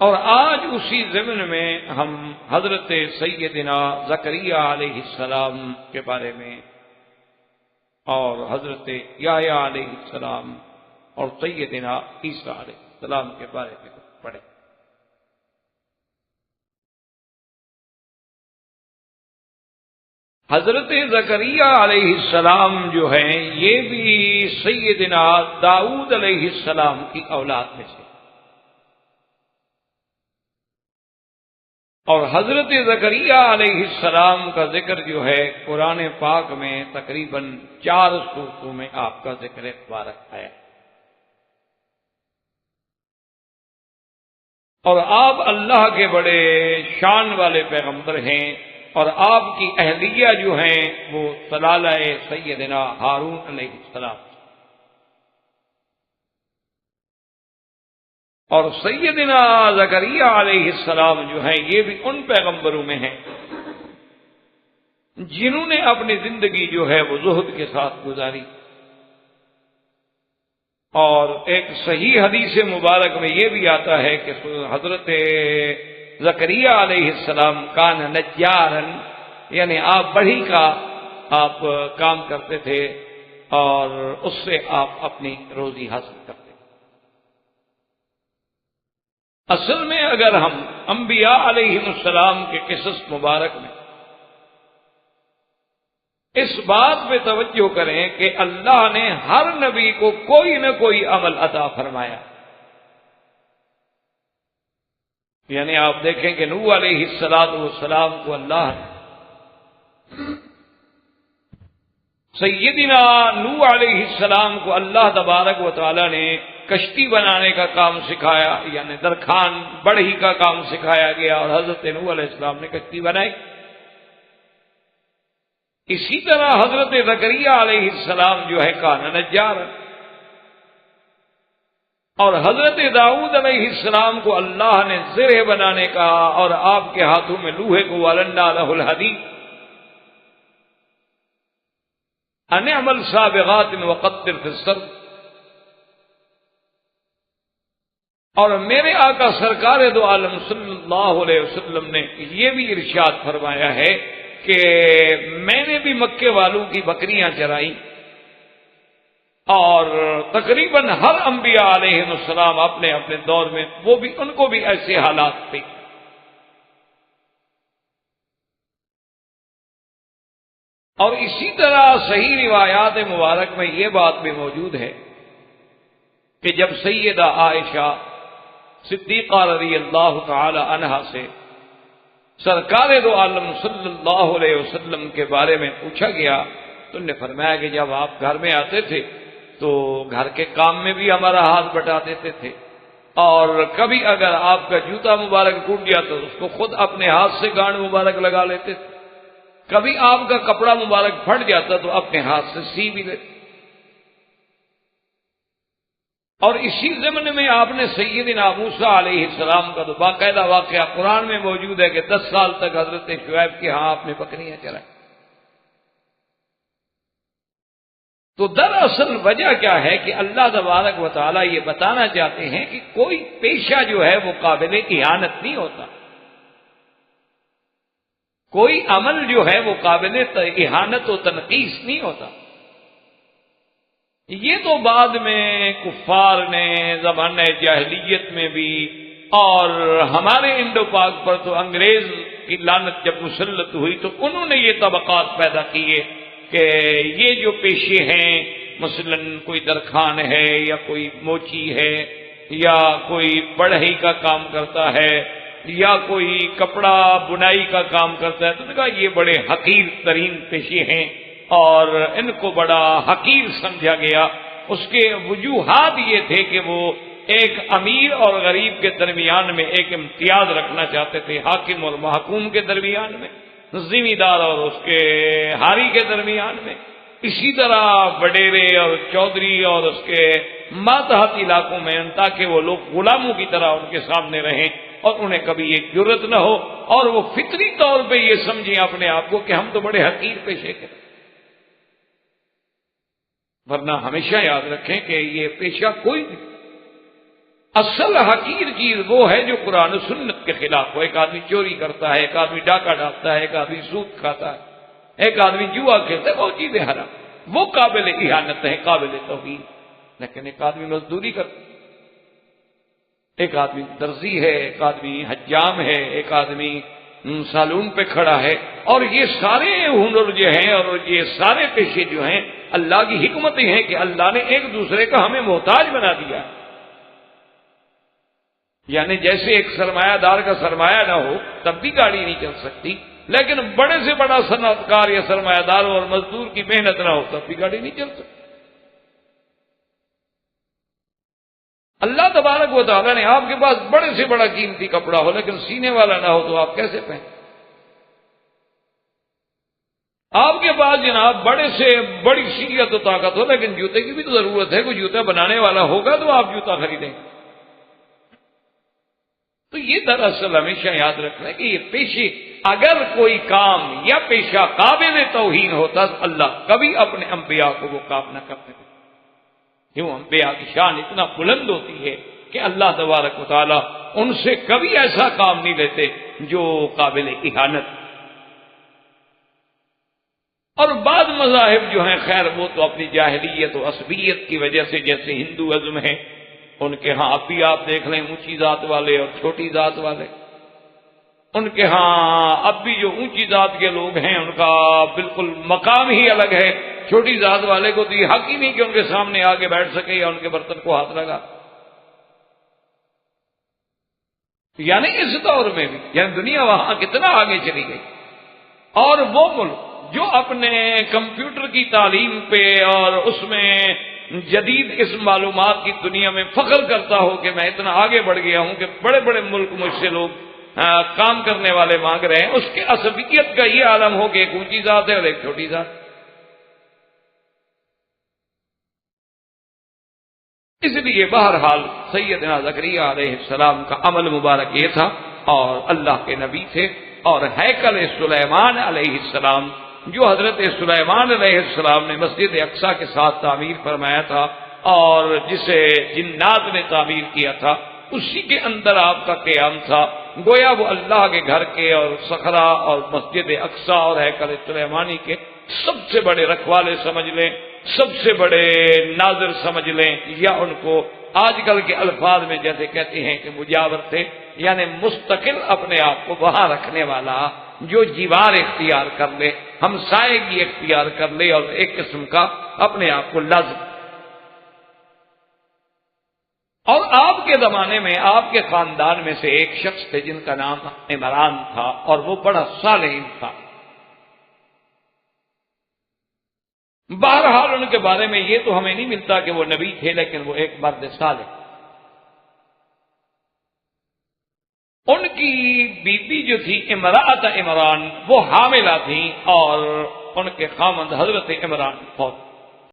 اور آج اسی ضمن میں ہم حضرت سیدنا زکریا علیہ السلام کے بارے میں اور حضرت یحییٰ علیہ السلام اور سیدنا عیسیٰ علیہ السلام کے بارے میں پڑھیں۔ حضرت زکریا علیہ السلام جو ہیں یہ بھی سیدنا داؤد علیہ السلام کی اولاد میں سے، اور حضرت زکریا علیہ السلام کا ذکر جو ہے قرآن پاک میں تقریباً 4 سورتوں میں آپ کا ذکر مبارک ہے، اور آپ اللہ کے بڑے شان والے پیغمبر ہیں، اور آپ کی اہلیہ جو ہیں وہ سلالہ سیدنا ہارون علیہ السلام، اور سیدنا زکریا علیہ السلام جو ہیں یہ بھی ان پیغمبروں میں ہیں جنہوں نے اپنی زندگی جو ہے وہ زہد کے ساتھ گزاری۔ اور ایک صحیح حدیث مبارک میں یہ بھی آتا ہے کہ حضرت زکریا علیہ السلام کان نجارن، یعنی آپ بڑھی کا آپ کام کرتے تھے اور اس سے آپ اپنی روزی حاصل کرتے۔ اصل میں اگر ہم انبیاء علیہ السلام کے قصص مبارک میں اس بات پہ توجہ کریں کہ اللہ نے ہر نبی کو کوئی نہ کوئی عمل عطا فرمایا، یعنی آپ دیکھیں کہ نوح علیہ السلام کو اللہ نے، سیدنا نوح علیہ السلام کو اللہ تبارک و تعالی نے کشتی بنانے کا کام سکھایا، یعنی درخان بڑھی کا کام سکھایا گیا، اور حضرت نوح علیہ السلام نے کشتی بنائی۔ اسی طرح حضرت زکریا علیہ السلام جو ہے کان نجار، اور حضرت داؤد علیہ السلام کو اللہ نے زرہ بنانے کا اور آپ کے ہاتھوں میں لوہے کو وَلَنَّا لَهُ الْحَدِيدَ أَنِ اعْمَلْ سَابِغَاتٍ وَقَدِّرْ فِي السَّرْدِ۔ اور میرے آقا سرکار دو عالم صلی اللہ علیہ وسلم نے یہ بھی ارشاد فرمایا ہے کہ میں نے بھی مکے والوں کی بکریاں چرائیں، اور تقریباً ہر انبیاء علیہ السلام اپنے اپنے دور میں وہ بھی ان کو بھی ایسے حالات تھے۔ اور اسی طرح صحیح روایات مبارک میں یہ بات بھی موجود ہے کہ جب سیدہ عائشہ صدیقہ رضی اللہ تعالی عنہا سے سرکار دو عالم صلی اللہ علیہ وسلم کے بارے میں پوچھا گیا تو انہوں نے فرمایا کہ جب آپ گھر میں آتے تھے تو گھر کے کام میں بھی ہمارا ہاتھ بٹا دیتے تھے، اور کبھی اگر آپ کا جوتا مبارک ٹوٹ گیا تو اس کو خود اپنے ہاتھ سے گانڈ مبارک لگا لیتے تھے۔ کبھی آپ کا کپڑا مبارک پھٹ جاتا تو اپنے ہاتھ سے سی بھی لیتے. اور اسی ضمن میں آپ نے سیدنا موسیٰ علیہ السلام کا تو باقاعدہ واقعہ قرآن میں موجود ہے کہ 10 سال تک حضرت شعیب کے ہاں آپ نے بکریاں چرائیں. تو دراصل وجہ کیا ہے کہ اللہ تبارک و تعالیٰ یہ بتانا چاہتے ہیں کہ کوئی پیشہ جو ہے وہ قابل اہانت نہیں ہوتا، کوئی عمل جو ہے وہ قابل اہانت و تنقیص نہیں ہوتا. یہ تو بعد میں کفار نے زمانہ جاہلیت میں بھی، اور ہمارے انڈو پاک پر تو انگریز کی لعنت جب مسلط ہوئی تو انہوں نے یہ طبقات پیدا کیے کہ یہ جو پیشے ہیں، مثلا کوئی درخان ہے یا کوئی موچی ہے یا کوئی بڑھئی کا کام کرتا ہے یا کوئی کپڑا بنائی کا کام کرتا ہے، تو نے کہا یہ بڑے حقیر ترین پیشے ہیں اور ان کو بڑا حقیر سمجھا گیا. اس کے وجوہات یہ تھے کہ وہ ایک امیر اور غریب کے درمیان میں ایک امتیاز رکھنا چاہتے تھے، حاکم اور محکوم کے درمیان میں، ذمہ دار اور اس کے ہاری کے درمیان میں. اسی طرح وڈیرے اور چودھری اور اس کے ماتحت علاقوں میں، تاکہ وہ لوگ غلاموں کی طرح ان کے سامنے رہیں اور انہیں کبھی یہ جرت نہ ہو اور وہ فطری طور پہ یہ سمجھیں اپنے آپ کو کہ ہم تو بڑے حقیر پیشے کے. ورنہ ہمیشہ یاد رکھیں کہ یہ پیشہ کوئی نہیں. اصل حقیر چیز وہ ہے جو قرآن و سنت کے خلاف ہو. ایک آدمی چوری کرتا ہے، ایک آدمی ڈاکہ ڈالتا ہے، ایک آدمی سود کھاتا ہے، ایک آدمی جوا کھیلتا ہے، وہ چیزیں حرام، وہ قابل اہانت ہے، قابل توہین. لیکن ایک آدمی مزدوری کرتا ہے، ایک آدمی درزی ہے، ایک آدمی حجام ہے، ایک آدمی سالون پہ کھڑا ہے، اور یہ سارے ہنر جو ہیں اور یہ سارے پیشے جو ہیں اللہ کی حکمتیں ہیں کہ اللہ نے ایک دوسرے کا ہمیں محتاج بنا دیا. یعنی جیسے ایک سرمایہ دار کا سرمایہ نہ ہو تب بھی گاڑی نہیں چل سکتی، لیکن بڑے سے بڑا صنعت کار یا سرمایہ دار اور مزدور کی محنت نہ ہو تب بھی گاڑی نہیں چل سکتی. اللہ تبارک و تعالیٰ نے آپ کے پاس بڑے سے بڑا قیمتی کپڑا ہو لیکن سینے والا نہ ہو تو آپ کیسے پہنیں؟ آپ کے پاس جناب بڑے سے بڑی صحت و طاقت ہو لیکن جوتے کی بھی تو ضرورت ہے، کوئی جوتا بنانے والا ہوگا تو آپ جوتا خریدیں. تو یہ دراصل ہمیشہ یاد رکھنا ہے کہ یہ پیشے، اگر کوئی کام یا پیشہ قابل توہین ہوتا تو اللہ کبھی اپنے انبیاء کو وہ کام نہ کرتے. کیوں؟ انبیاء کی شان اتنا بلند ہوتی ہے کہ اللہ تبارک و تعالیٰ ان سے کبھی ایسا کام نہیں لیتے جو قابل اہانت. اور بعض مذاہب جو ہیں خیر وہ تو اپنی جاہلیت و عصبیت کی وجہ سے، جیسے ہندوازم ہے، ان کے ہاں اب بھی آپ دیکھ لیں اونچی ذات والے اور چھوٹی ذات والے، ان کے ہاں اب بھی جو اونچی ذات کے لوگ ہیں ان کا بالکل مقام ہی الگ ہے. چھوٹی ذات والے کو تو یہ حق ہی نہیں کہ ان کے سامنے آگے بیٹھ سکے یا ان کے برتن کو ہاتھ لگا. یعنی اس دور میں بھی، یعنی دنیا وہاں کتنا آگے چلی گئی، اور وہ ملک جو اپنے کمپیوٹر کی تعلیم پہ اور اس میں جدید اس معلومات کی دنیا میں فخر کرتا ہو کہ میں اتنا آگے بڑھ گیا ہوں کہ بڑے بڑے ملک مجھ سے لوگ کام کرنے والے مانگ رہے ہیں، اس کے عصبیت کا یہ عالم ہو کہ ایک اونچی ذات ہے اور ایک چھوٹی ذات. اس لیے بہرحال سیدنا زکریا علیہ السلام کا عمل مبارک یہ تھا، اور اللہ کے نبی تھے. اور ہیکل سلیمان علیہ السلام جو حضرت سلیمان علیہ السلام نے مسجد اقصیٰ کے ساتھ تعمیر فرمایا تھا اور جسے جنات نے تعمیر کیا تھا، اسی کے اندر آپ کا قیام تھا. گویا وہ اللہ کے گھر کے اور صخرہ اور مسجد اقصیٰ اور ہیکل سلیمانی کے سب سے بڑے رکھوالے سمجھ لیں، سب سے بڑے ناظر سمجھ لیں، یا ان کو آج کل کے الفاظ میں جیسے کہتے ہیں کہ مجاور تھے، یعنی مستقل اپنے آپ کو وہاں رکھنے والا جو جیوار اختیار کر لے، ہمسائیگی اختیار کر لے، اور ایک قسم کا اپنے آپ کو لازم. اور آپ کے زمانے میں آپ کے خاندان میں سے ایک شخص تھے جن کا نام عمران تھا، اور وہ بڑا صالح تھا. بہرحال ان کے بارے میں یہ تو ہمیں نہیں ملتا کہ وہ نبی تھے، لیکن وہ ایک مرد صالح. ان کی بیوی جو تھی امراۃ عمران وہ حاملہ تھیں اور ان کے خامند حضرت عمران فوت